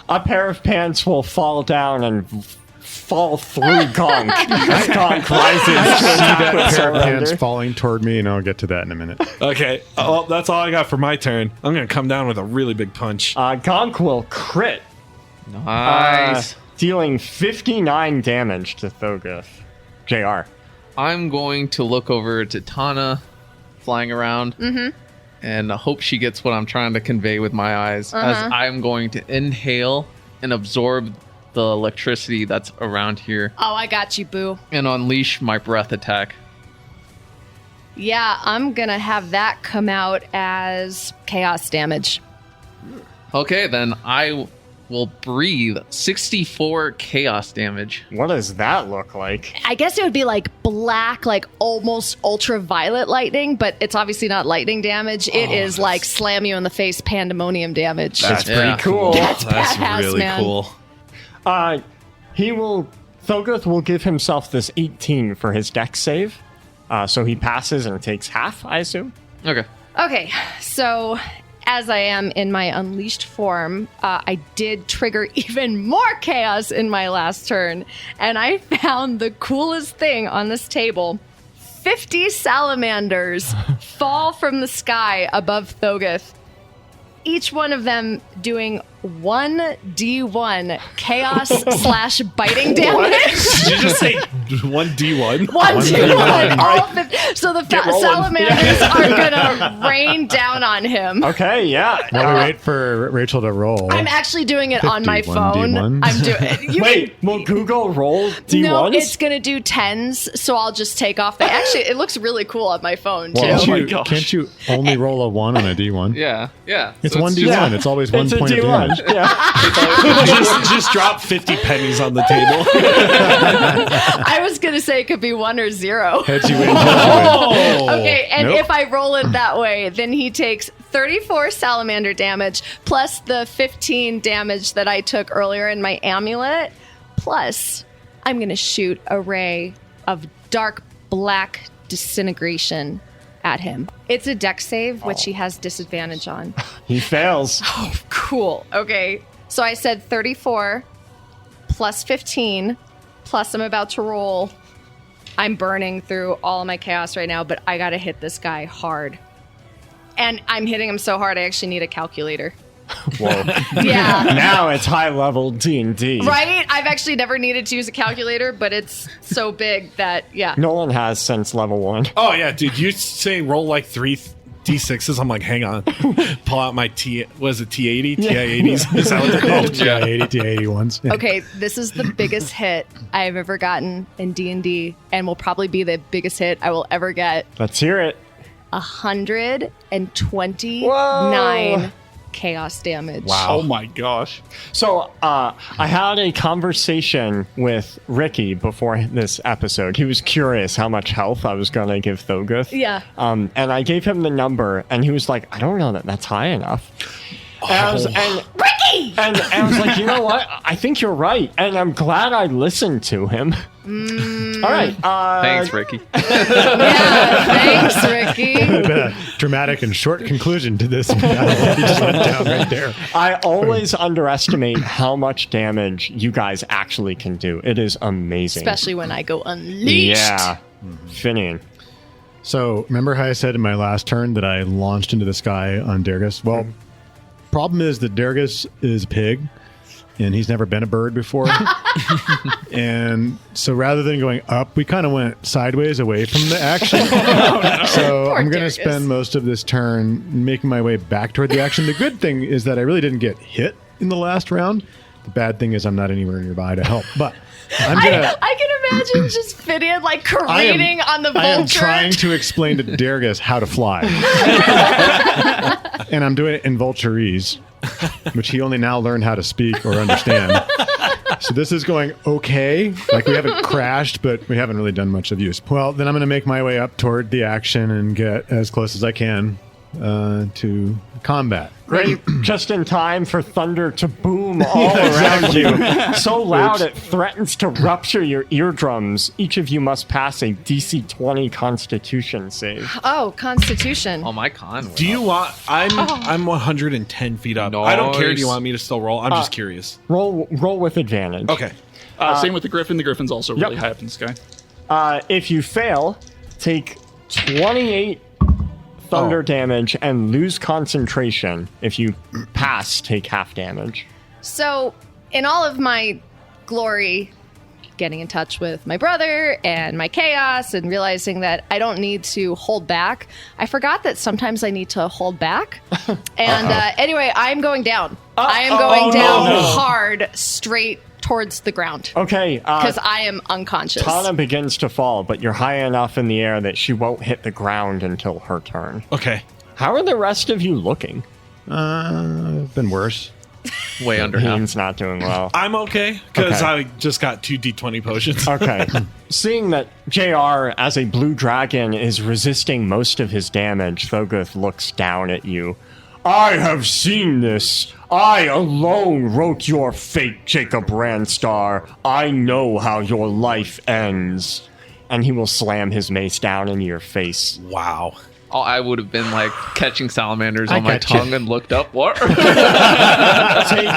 A pair of pants will fall down and fall through Gonk as Gonk rises to attack with Pair of hands surrender. falling toward me, and I'll get to that in a minute. Okay. Well, that's all I got for my turn. I'm going to come down with a really big punch. Gonk will crit, Nice. dealing 59 damage to Thogoth. JR. I'm going to look over to Tana flying around and hope she gets what I'm trying to convey with my eyes as I'm going to inhale and absorb the electricity that's around here Oh, I got you, boo. and unleash my breath attack. Yeah, I'm going to have that come out as chaos damage. Okay, then I will breathe 64 chaos damage. What does that look like? I guess it would be like black, like almost ultraviolet lightning, but it's obviously not lightning damage. It is like slam you in the face pandemonium damage. That's pretty cool. That's That's badass, really man. cool. Thogoth will give himself this 18 for his dex save. So he passes and takes half, I assume. Okay. Okay, so as I am in my unleashed form, I did trigger even more chaos in my last turn, and I found the coolest thing on this table. 50 salamanders fall from the sky above Thogoth, each one of them doing 1d1 chaos slash biting damage. Did you just say 1d1? 1d1. All 50. So the rolling. salamanders are gonna rain down on him. Okay, yeah. While we wait for Rachel to roll. I'm actually doing it on my 51 phone. D1s. I'm doing. Wait, will Google roll D1s? No, it's gonna do 10s. So I'll just take off the. Actually, it looks really cool on my phone too. Well, my gosh. Can't you only roll a 1 on a D1? Yeah. It's So 1d1. Yeah. It's always 1 It's a point of D1. damage. Yeah. just drop 50 pennies on the table. I was gonna say it could be 1 or 0. Heads you win, tails you win. Okay, and Nope. if I roll it that way, then he takes 34 salamander damage plus the 15 damage that I took earlier in my amulet. Plus, I'm going to shoot a ray of dark black disintegration at him. It's a dex save, which he has disadvantage on. He fails. Cool. Okay. So I said 34 plus 15 plus I'm about to roll. I'm burning through all of my chaos right now, but I got to hit this guy hard. And I'm hitting him so hard I actually need a calculator. Whoa. Yeah. Now it's high level D&D. Right? I've actually never needed to use a calculator, but it's so big that, yeah. Nolan has since level 1. Oh, yeah, dude. You saying roll like 3 D6s? I'm like, hang on. Pull out my was it T80? TI-80s? Is that what they're called? Yeah, 80 to 81s. Yeah. Okay, this is the biggest hit I've ever gotten in D&D and will probably be the biggest hit I will ever get. Let's hear it. 129 chaos damage. Oh my gosh. So I had a conversation with Ricky before this episode. He was curious how much health I was going to give Thogoth. Yeah. And I gave him the number, and he was like, I don't know that that's high enough. Ricky! And I was like, you know what? I think you're right. And I'm glad I listened to him. All right. Thanks, Ricky. Yeah, thanks, Ricky. Been a dramatic and short conclusion to this battle. He just went down right there. I always underestimate how much damage you guys actually can do. It is amazing. Especially when I go unleashed. Yeah. Finian. So remember how I said in my last turn that I launched into the sky on Dergus? Well, problem is that Dergus is a pig, and he's never been a bird before. And so rather than going up, we kind of went sideways away from the action. So I'm going to spend most of this turn making my way back toward the action. The good thing is that I really didn't get hit in the last round. The bad thing is I'm not anywhere nearby to help. But I'm gonna. I can imagine just Finian like careening on the vulture. I am trying to explain to Dergus how to fly. And I'm doing it in Vulturese, which he only now learned how to speak or understand. So this is going okay. Like we haven't crashed, but we haven't really done much of use. Well, then I'm going to make my way up toward the action and get as close as I can to combat. Great. Just in time for thunder to boom all around you. So loud it threatens to rupture your eardrums. Each of you must pass a DC 20 Constitution save. Oh, Constitution. Oh, my con. went Do you up. want? I'm 110 feet up. I don't care. Do Nice. you want me to still roll? I'm just curious. Roll with advantage. Okay. Same with the Griffin. The Griffin's also really Yep. high up in the sky. If you fail, take 28 thunder damage and lose concentration. If you pass, take half damage. So, in all of my glory, getting in touch with my brother and my chaos and realizing that I don't need to hold back, I forgot that sometimes I need to hold back. And anyway, I'm going down. I am going down hard, straight towards the ground. Okay. Because I am unconscious. Tana begins to fall, but you're high enough in the air that she won't hit the ground until her turn. Okay. How are the rest of you looking? Been worse. Way under half. Hean's not doing well. I'm okay because Okay. I just got 2 D20 potions. Okay. Seeing that JR, as a blue dragon, is resisting most of his damage, Thogoth looks down at you. I have seen this. I alone wrote your fate, Jacob Ranstar. I know how your life ends. And he will slam his mace down into your face. Wow. Oh, I would have been like catching salamanders on my got you. tongue and looked up. What? Take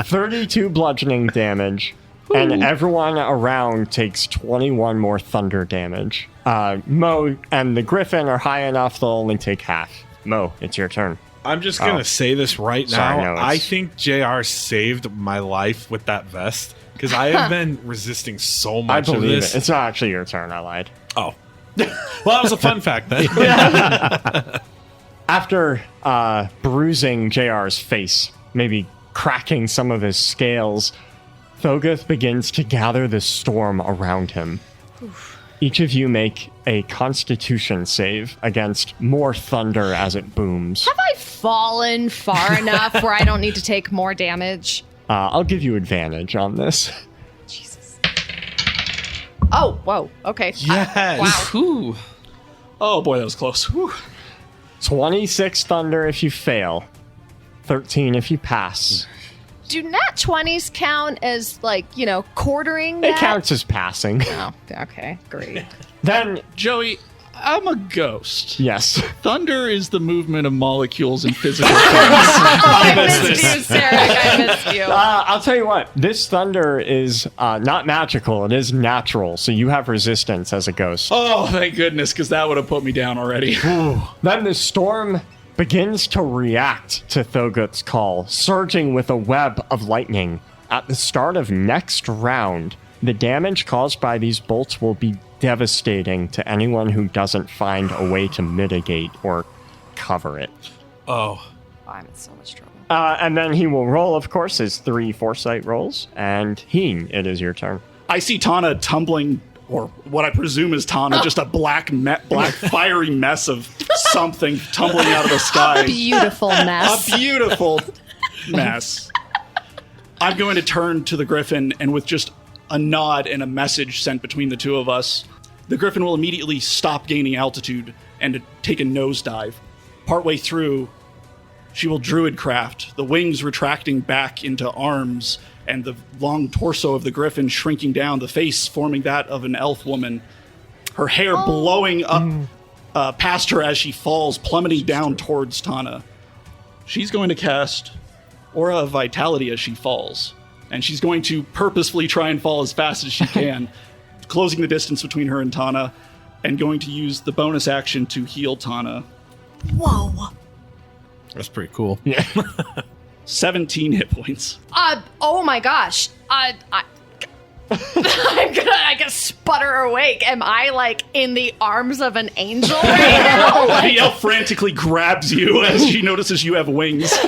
32 bludgeoning damage, and everyone around takes 21 more thunder damage. Mo and the Griffin are high enough, they'll only take half. Mo, it's your turn. I'm just going to say this right Sorry, now. no, I it's- think JR saved my life with that vest because I have been resisting so I much of believe this. it. It's not actually your turn, I lied. Oh. Well, that was a fun fact then. After bruising JR's face, maybe cracking some of his scales, Thogoth begins to gather the storm around him. Each of you make a Constitution save against more thunder as it booms. Have I fallen far enough where I don't need to take more damage? I'll give you advantage on this. Jesus. Oh, whoa. Okay. Yes. Wow. Ooh. Oh boy, that was close. Whew. 26 thunder if you fail, 13 if you pass. Do nat 20s count as, like, quartering It that? counts as passing. Oh, okay. Great. Then, Joey, I'm a ghost. yes. Thunder is the movement of molecules in physical things. I missed you, Sarah. I missed you. I'll tell you what, this thunder is not magical, it is natural, so you have resistance as a ghost. Oh, thank goodness, because that would have put me down already. Then the storm begins to react to Thogoth's call, surging with a web of lightning. At the start of next round, the damage caused by these bolts will be devastating to anyone who doesn't find a way to mitigate or cover it. Oh. I'm in so much trouble. And then he will roll, of course, his 3 foresight rolls. And Heen, it is your turn. I see Tana tumbling, or what I presume is Tana, just a black fiery mess of something tumbling out of the sky. Beautiful mess. A beautiful mess. I'm going to turn to the Griffin, and with just a nod and a message sent between the two of us, the Griffin will immediately stop gaining altitude and take a nosedive. Partway through, she will druidcraft, the wings retracting back into arms, and the long torso of the Griffin shrinking down, the face forming that of an elf woman, her hair blowing up past her as she falls, plummeting down towards Tana. She's going to cast Aura of Vitality as she falls, and she's going to purposefully try and fall as fast as she can, closing the distance between her and Tana. and going to use the bonus action to heal Tana. Whoa. That's pretty cool. Yeah. 17 hit points. Oh my gosh. I'm gonna, I guess, sputter awake. Am I like in the arms of an angel right now? Like, The elf frantically grabs you as she notices you have wings. I'm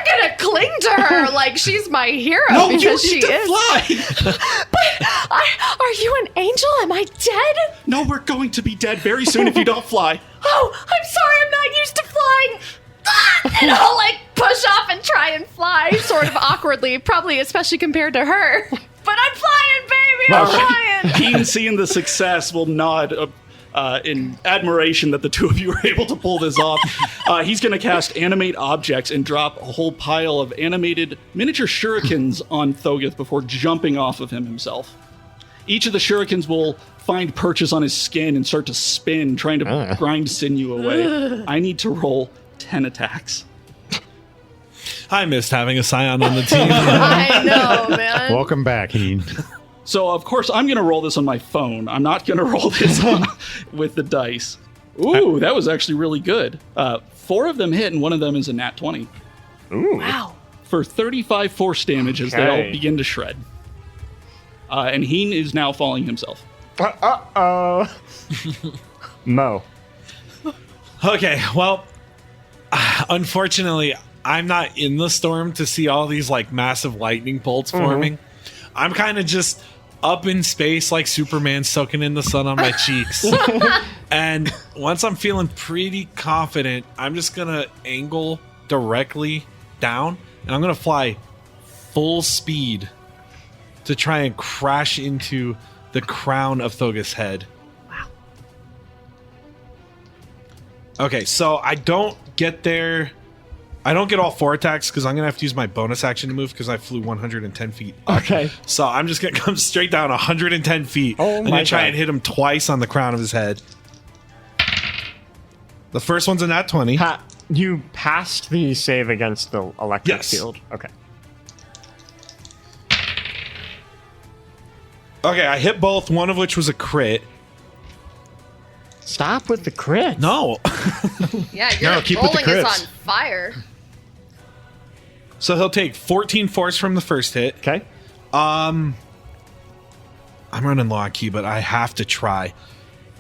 gonna cling to her like she's my hero No, you because she need to is. fly. Are you an angel? Am I dead? No, we're going to be dead very soon if you don't fly. Oh, I'm sorry. I'm not used to flying. And I'll like push off and try and fly, sort of awkwardly, probably especially compared to her. But I'm flying, baby. I'm flying. Keen, seeing the success, will nod in admiration that the two of you were able to pull this off. He's going to cast Animate Objects and drop a whole pile of animated miniature shurikens on Thogoth before jumping off of him himself. Each of the shurikens will find purchase on his skin and start to spin, trying to grind sinew away. I need to roll 10 attacks. I missed having a Scion on the team. I know, man. Welcome back, Heen. So, of course, I'm going to roll this on my phone. I'm not going to roll this with the dice. Ooh, that was actually really good. 4 of them hit, and one of them is a nat 20. Ooh. Wow. For 35 force damage as they all Okay. begin to shred. And Heen is now falling himself. Uh-oh. Mo. Okay, well, unfortunately, I'm not in the storm to see all these like massive lightning bolts forming. I'm kind of just up in space like Superman soaking in the sun on my cheeks. And once I'm feeling pretty confident, I'm just going to angle directly down and I'm going to fly full speed to try and crash into the crown of Thogoth's head. Okay, so I don't get there. I don't get all 4 attacks because I'm going to have to use my bonus action to move because I flew 110 feet up. Okay. So I'm just going to come straight down 110 feet. Oh I'm my going to try God. and hit him twice on the crown of his head. The first one's a nat 20. You passed the save against the electric Yes. field. Okay. Okay, I hit both, one of which was a crit. Stop with the crit. No. Yeah, you're No, keep with the rolling us crits. on fire. So he'll take 14 force from the first hit. Okay. I'm running low on key, but I have to try.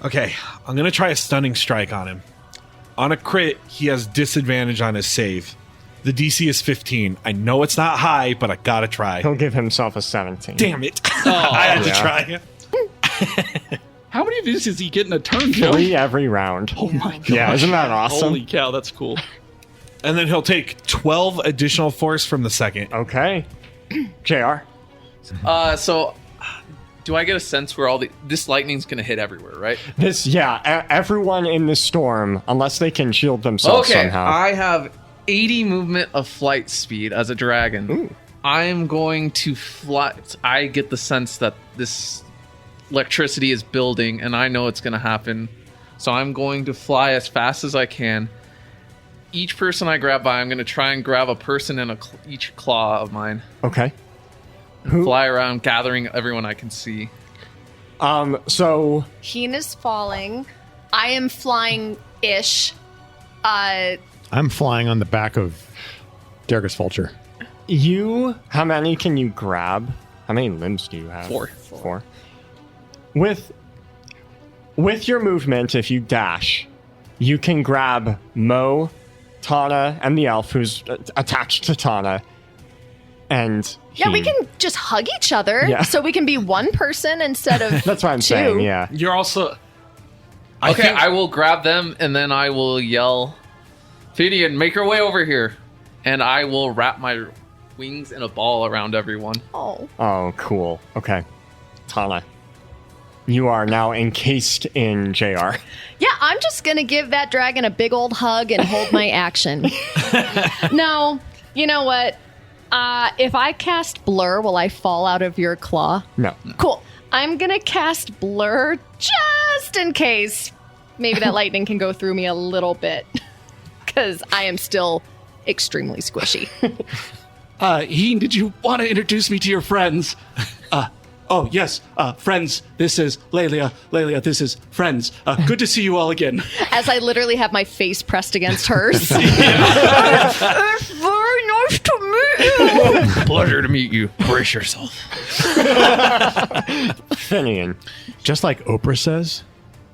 Okay, I'm going to try a stunning strike on him. On a crit, he has disadvantage on his save. The DC is 15. I know it's not high, but I got to try. He'll give himself a 17. Damn it. I had to try. How many of these is he getting a turn, Joe? 3 every round. Oh my god. Yeah, isn't that awesome? Holy cow, that's cool. And then he'll take 12 additional force from the second. Okay. JR. So do I get a sense where this lightning's gonna hit everywhere, right? Everyone in the storm, unless they can shield themselves Okay, somehow. I have 80 movement of flight speed as a dragon. Ooh. I'm going to fly. I get the sense that this electricity is building, and I know it's going to happen. So I'm going to fly as fast as I can. Each person I grab by, I'm going to try and grab a person in each claw of mine. Okay. Who? Fly around, gathering everyone I can see. So Heen is falling. I am flying-ish. I'm flying on the back of Dargus Vulture. how many can you grab? How many limbs do you have? 4. 4. With your movement, if you dash, you can grab Mo, Tana, and the elf who's attached to Tana. And Yeah, we Heen. can just hug each other, Yeah. so we can be one person instead of That's what I'm 2. saying, yeah. You're also... Okay, I will grab them, and then I will yell, Phidian, make your way over here. And I will wrap my wings in a ball around everyone. Oh. Oh, cool. Okay. Tana, you are now encased in JR. Yeah, I'm just gonna give that dragon a big old hug and hold my action. No, you know what? If I cast Blur, will I fall out of your claw? No. Cool. I'm gonna cast Blur just in case. Maybe that lightning can go through me a little bit. Because I am still extremely squishy. Heen, did you want to introduce me to your friends? Oh, yes. Friends, this is Lelia. Lelia, this is friends. Good to see you all again. As I literally have my face pressed against hers. It's very nice to meet you. Pleasure to meet you. Brace yourself. Finian. Just like Oprah says,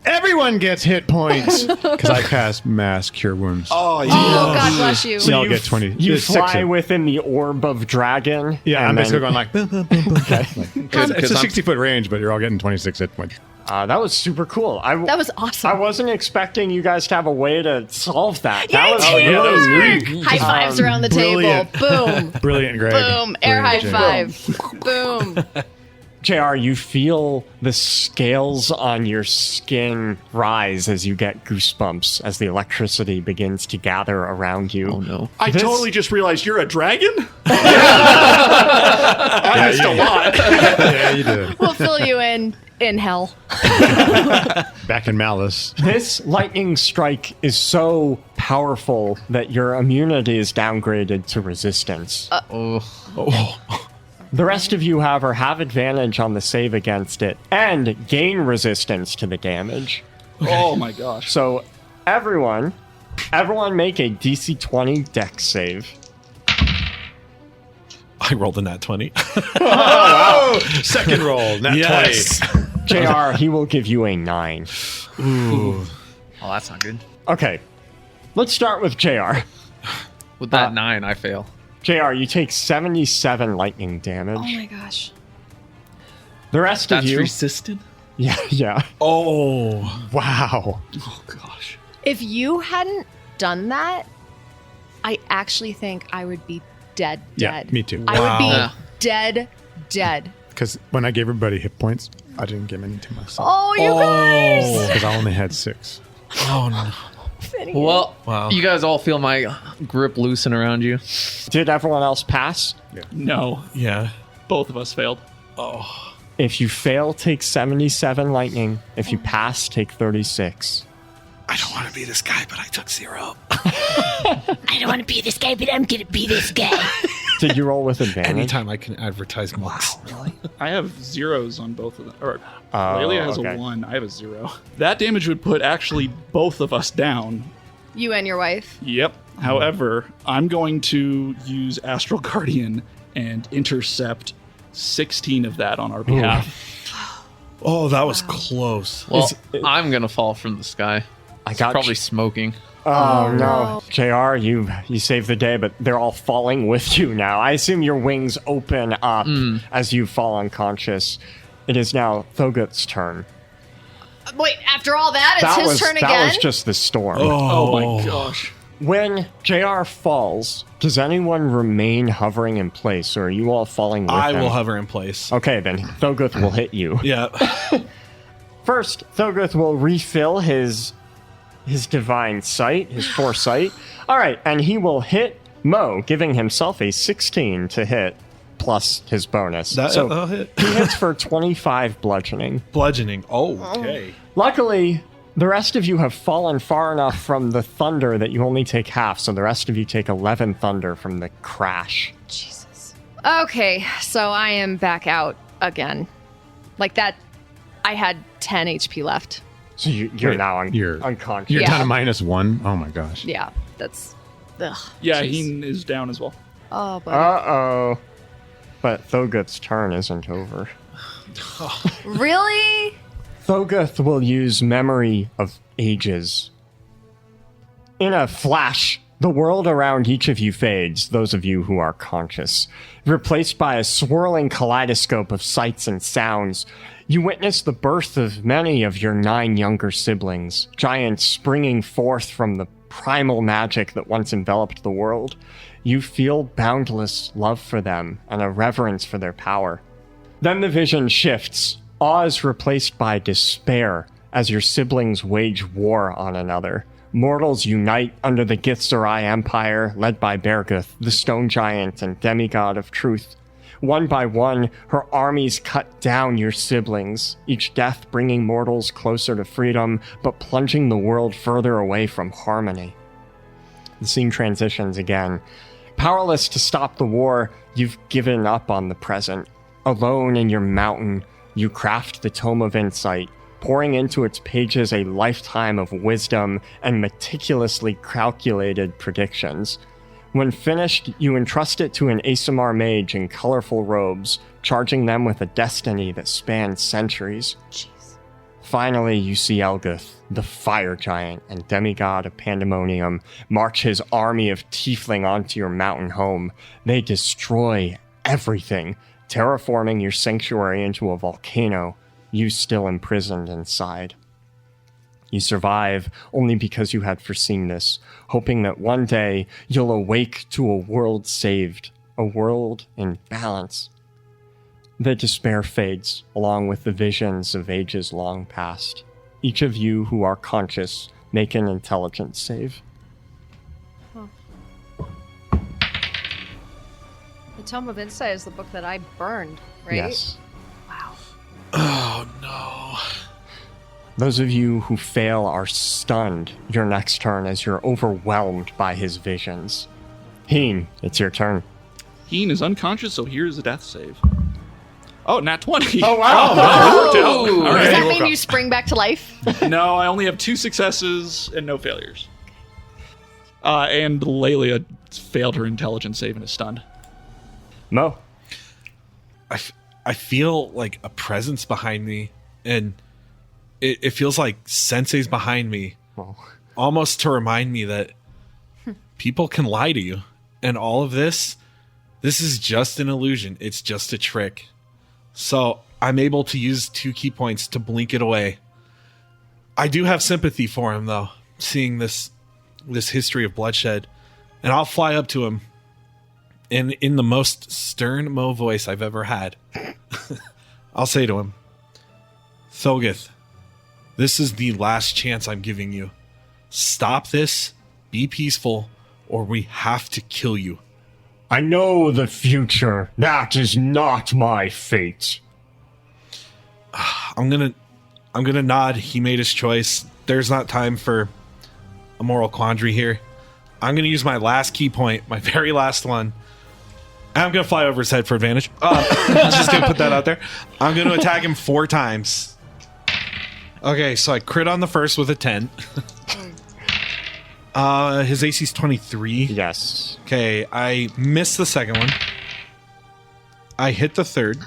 everyone gets hit points because I cast Mass Cure Wounds. Oh, yeah. Oh, God bless you. So y'all get 20. You It's 6 fly of- within the orb of dragon. Yeah, and I'm basically then- going like, boom, boom, boom, boom. It's a I'm- 60-foot range, but you're all getting 26 hit points. That was super cool. That was awesome. I wasn't expecting you guys to have a way to solve that. That was too. really That was neat. High fives around the brilliant. table. Boom. Brilliant, Greg. Boom. Air high Brilliant, five. Boom. JR, you feel the scales on your skin rise as you get goosebumps as the electricity begins to gather around you. Oh no. I This- totally just realized you're a dragon? I missed a lot. Yeah, you did. We'll fill you in hell. Back in Malice. This lightning strike is so powerful that your immunity is downgraded to resistance. The rest of you, however, have advantage on the save against it and gain resistance to the damage. Oh, my gosh. So everyone make a DC 20 dex save. I rolled a nat 20. Second roll, nat Yes. 20. JR, he will give you a 9. Oh, that's not good. Okay, let's start with JR. With that 9, I fail. JR, you take 77 lightning damage. Oh my gosh. The rest That's of you... resisted? Yeah. Oh. Wow. Oh, gosh. If you hadn't done that, I actually think I would be dead. Yeah, me too. I would Wow. be dead. Because when I gave everybody hit points, I didn't give any to myself. Oh, you guys. Because I only had 6. Oh, no. Well, Wow. you guys all feel my grip loosen around you. Did everyone else pass? No. Yeah. Both of us failed. If you fail, take 77 lightning. If you pass, take 36. I don't want to be this guy, but I took 0. I don't want to be this guy, but I'm gonna be this guy. Did you roll with advantage? Anytime I can advertise monks. I have zeros on both of them. Or Oh, Lelia has okay. a 1. I have a 0. That damage would put actually both of us down. You and your wife. Yep. However, I'm going to use Astral Guardian and intercept 16 of that on our behalf. Oh, that was close. Well, I'm going to fall from the sky. I It's got probably smoking. Oh no, JR, you saved the day, but they're all falling with you now. I assume your wings open up as you fall unconscious. It is now Thogut's turn. Wait, after all that, it's his turn again? That was just the storm. Oh my gosh. When JR falls, does anyone remain hovering in place, or are you all falling with I him? will hover in place. Okay, then Thoguth will hit you. Yeah. First, Thoguth will refill his divine sight, his foresight. All right, and he will hit Mo, giving himself a 16 to hit, plus his bonus. That'll hit. he hits for 25 bludgeoning. Bludgeoning. Oh, okay. Luckily, the rest of you have fallen far enough from the thunder that you only take half, so the rest of you take 11 thunder from the crash. Jesus. Okay, so I am back out again. Like that, I had 10 HP left. So you're Wait, now you're- unconscious. You're Yeah. down to -1? Oh my gosh. Yeah, that's... Ugh. Yeah, Jeez. he is down as well. Oh, but... Uh-oh. But Thoguth's turn isn't over. Really? Thoguth will use Memory of Ages. In a flash, the world around each of you fades, those of you who are conscious. Replaced by a swirling kaleidoscope of sights and sounds, you witness the birth of many of your 9 younger siblings, giants springing forth from the primal magic that once enveloped the world. You feel boundless love for them and a reverence for their power. Then the vision shifts. Awe is replaced by despair as your siblings wage war on another. Mortals unite under the Githzerai Empire, led by Berguth, the stone giant and demigod of truth. One by one, her armies cut down your siblings, each death bringing mortals closer to freedom, but plunging the world further away from harmony. The scene transitions again. Powerless to stop the war, you've given up on the present. Alone in your mountain, you craft the Tome of Insight, pouring into its pages a lifetime of wisdom and meticulously calculated predictions. When finished, you entrust it to an Asimar mage in colorful robes, charging them with a destiny that spans centuries. Jeez. Finally, you see Elgith, the fire giant and demigod of Pandemonium, march his army of tiefling onto your mountain home. They destroy everything, terraforming your sanctuary into a volcano, you still imprisoned inside. You survive only because you had foreseen this, hoping that one day you'll awake to a world saved, a world in balance. The despair fades, along with the visions of ages long past. Each of you who are conscious, make an intelligence save. The Tome of Insight is the book that I burned, right? Yes. Wow. Oh, no. Those of you who fail are stunned your next turn as you're overwhelmed by his visions. Heen, it's your turn. Heen is unconscious, so here's a death save. Oh, nat 20. Oh, wow. All Does right. that mean you spring back to life? No, I only have 2 successes and no failures. And Lelia failed her intelligence save and is stunned. Mo. I feel like a presence behind me, and it feels like Sensei's behind me, almost to remind me that people can lie to you. And all of this is just an illusion. It's just a trick. So I'm able to use 2 key points to blink it away. I do have sympathy for him, though, seeing this history of bloodshed. And I'll fly up to him, and in the most stern Mo voice I've ever had, I'll say to him, Thogith, this is the last chance I'm giving you. Stop this, be peaceful, or we have to kill you. I know the future. That is not my fate. I'm gonna nod. He made his choice. There's not time for a moral quandary here. I'm gonna use my last key point, my very last one. I'm gonna fly over his head for advantage. Just gonna put that out there. I'm gonna attack him 4 times. Okay, so I crit on the first with a 10. His AC's 23. Yes. Okay, I missed the second one. I hit the third.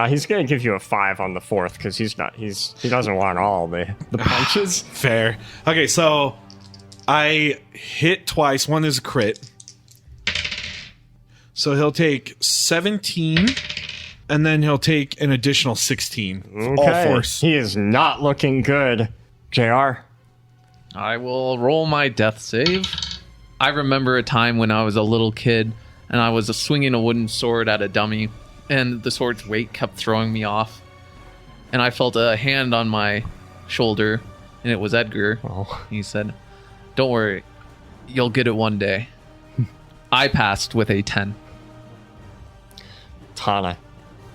He's gonna give you a 5 on the 4th because he doesn't want all the punches. Fair. Okay, so I hit twice. One is a crit. So he'll take 17, and then he'll take an additional 16. All force. He is not looking good. JR. I will roll my death save. I remember a time when I was a little kid and I was swinging a wooden sword at a dummy, and the sword's weight kept throwing me off. And I felt a hand on my shoulder, and it was Edgar. Oh. He said, "Don't worry, you'll get it one day." I passed with a 10. Tana.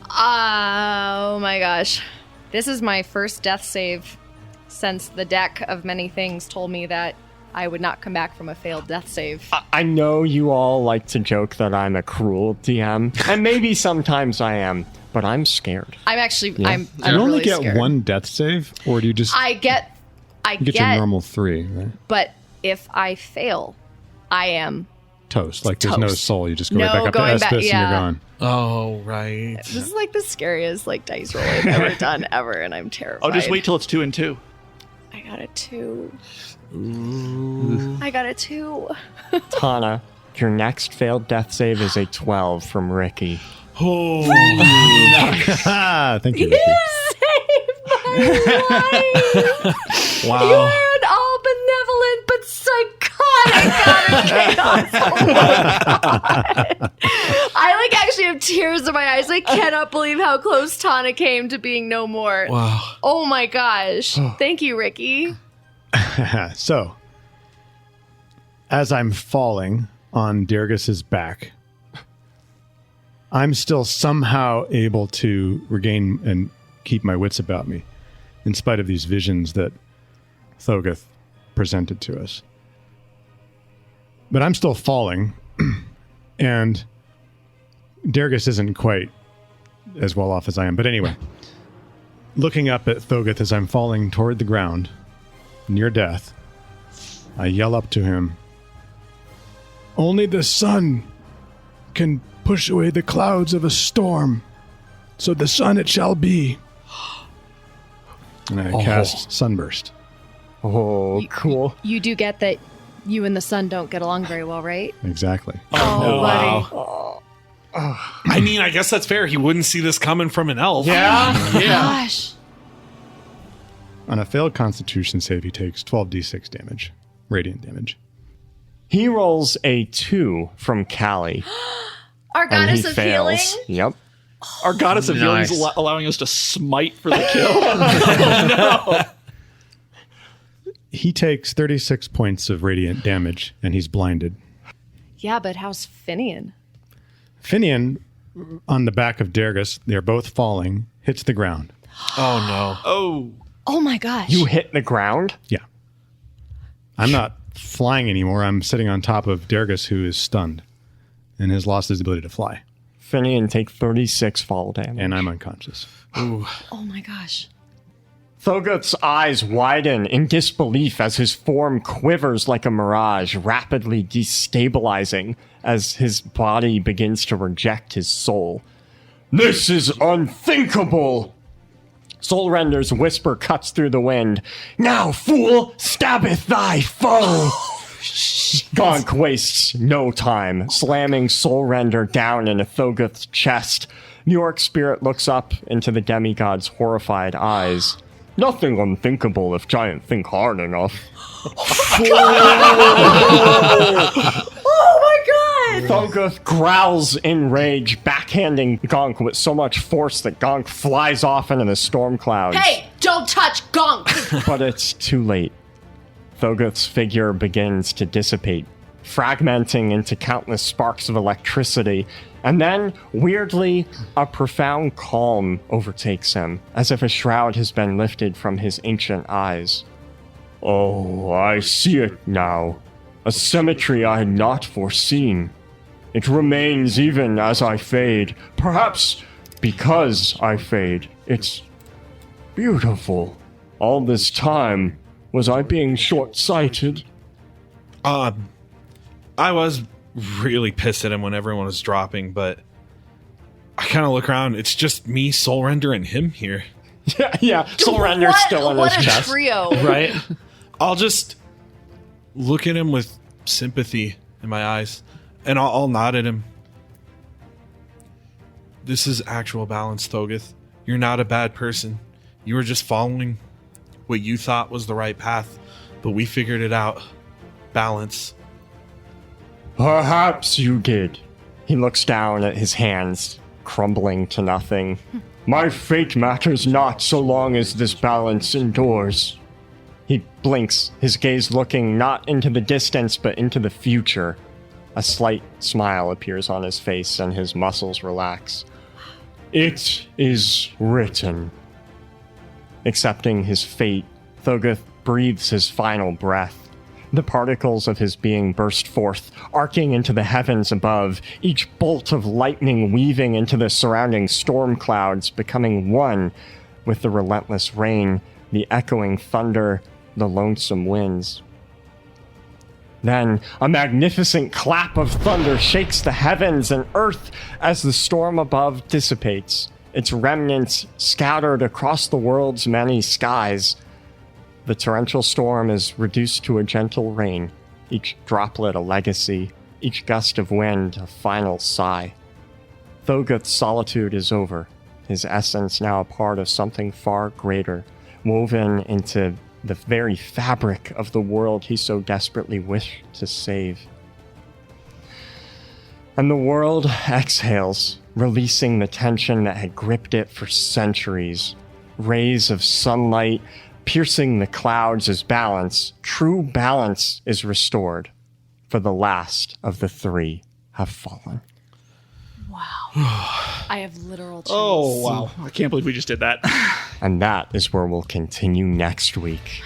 Oh my gosh. This is my first death save since the deck of many things told me that I would not come back from a failed death save. I know you all like to joke that I'm a cruel DM, and maybe sometimes I am, but I'm scared. I'm actually, I'm You only really get scared. 1 death save, or do you just I get your normal 3, right? but if I fail, I am. Toast. Like there's no Toast. soul. You just go No, right back up to going back- Estus yeah. and you're gone. Oh, right. This is like the scariest like dice roll I've ever done ever, and I'm terrified. I'll just wait till it's 2 and 2. I got a 2. I got a 2. Tana, your next failed death save is a 12 from Ricky. Oh, Thank you, Ricky. Saved my life. You wow. are an all benevolent but psychotic chaos. Oh my God. I like actually have tears in my eyes. I cannot believe how close Tana came to being no more. Wow. Oh my gosh. Thank you, Ricky. So, as I'm falling on Dirgis's back, I'm still somehow able to regain and keep my wits about me, in spite of these visions that Thogith presented to us. But I'm still falling, and Dirgis isn't quite as well off as I am. But anyway, looking up at Thogoth as I'm falling toward the ground, near death, I yell up to him, "Only the sun can push away the clouds of a storm, so the sun it shall be." And I cast Sunburst. Oh, cool. You do get that you and the sun don't get along very well, right? Exactly. Oh, buddy. I mean, I guess that's fair. He wouldn't see this coming from an elf. Yeah? Gosh. On a failed Constitution save, he takes 12d6 damage, radiant damage. He rolls a 2 from Callie. Our And goddess he of healing? fails. Yep. Our goddess of healing is Nice. allowing us to smite for the kill. He takes 36 points of radiant damage, and he's blinded. Yeah, but how's Finian? Finian, on the back of Dergus, they're both falling, hits the ground. Oh, no. Oh, Oh my gosh. You hit the ground? Yeah. I'm not flying anymore. I'm sitting on top of Dergus, who is stunned and has lost his ability to fly. Finian take 36 fall damage. And I'm unconscious. oh my gosh. Thogoth's eyes widen in disbelief as his form quivers like a mirage, rapidly destabilizing as his body begins to reject his soul. This is unthinkable! Soulrender's whisper cuts through the wind. Now, fool, stabbeth thy foe! Gonk wastes no time, slamming Soulrender down into Thogoth's chest. The orc spirit looks up into the demigod's horrified eyes. Nothing unthinkable if giant think hard enough. Oh my god! Thogoth growls in rage, backhanding Gonk with so much force that Gonk flies off into the storm clouds. Hey, don't touch Gonk! But it's too late. Thogoth's figure begins to dissipate, fragmenting into countless sparks of electricity, and then, weirdly, a profound calm overtakes him, as if a shroud has been lifted from his ancient eyes. Oh, I see it now. A symmetry I had not foreseen. It remains even as I fade, perhaps because I fade. It's beautiful. All this time, was I being short-sighted? I was really pissed at him when everyone was dropping, but I kind of look around. It's just me, Soulrender, and him here. Yeah. Soulrender's still in his What a chest. trio. Right? I'll just look at him with sympathy in my eyes, and I'll nod at him. This is actual balance, Thogoth. You're not a bad person. You were just following what you thought was the right path, but we figured it out. Balance. Perhaps you did. He looks down at his hands, crumbling to nothing. My fate matters not so long as this balance endures. He blinks, his gaze looking not into the distance but into the future. A slight smile appears on his face and his muscles relax. It is written. Accepting his fate, Thogoth breathes his final breath. The particles of his being burst forth, arcing into the heavens above, each bolt of lightning weaving into the surrounding storm clouds, becoming one with the relentless rain, the echoing thunder, the lonesome winds. Then, a magnificent clap of thunder shakes the heavens and earth as the storm above dissipates, its remnants scattered across the world's many skies. The torrential storm is reduced to a gentle rain, each droplet a legacy, each gust of wind a final sigh. Thogoth's solitude is over, his essence now a part of something far greater, woven into the very fabric of the world he so desperately wished to save. And the world exhales, releasing the tension that had gripped it for centuries. Rays of sunlight piercing the clouds as balance, true balance, is restored, for the last of the three have fallen. I have literal chills. oh, wow. I can't believe we just did that. And that is where we'll continue next week.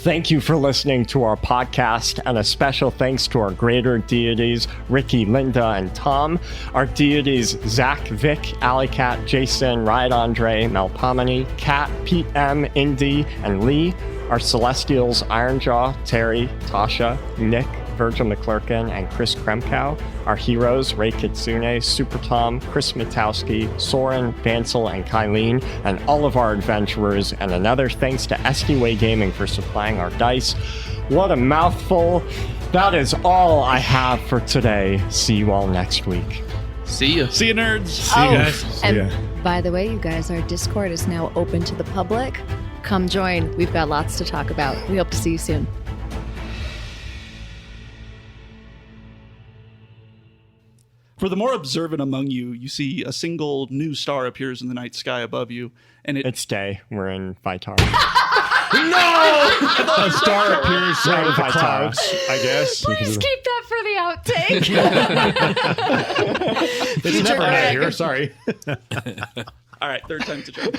Thank you for listening to our podcast, and a special thanks to our greater deities, Ricky, Linda, and Tom. Our deities, Zach, Vic, Alicat, Jason, Riot Andre, Melpomene, Kat, Pete M, Indy, and Lee. Our celestials, Ironjaw, Terry, Tasha, Nick, Virgil McClurkin, and Chris Kremkow. Our heroes, Ray Kitsune, Super Tom, Chris Matowski, Soren, Vansel, and Kylene, and all of our adventurers. And another thanks to SD-Way Gaming for supplying our dice. What a mouthful. That is all I have for today. See you all next week. See ya. See you, nerds. See you guys. See And ya. by the way, you guys, our Discord is now open to the public. Come join. We've got lots to talk about. We hope to see you soon. For the more observant among you, you see a single new star appears in the night sky above you, and It's day. We're in Vitar. A star appears out of the Vitar. clouds, I guess. Please keep that for the outtake. It's never Greg. night here. Sorry. all right, third time's a charm.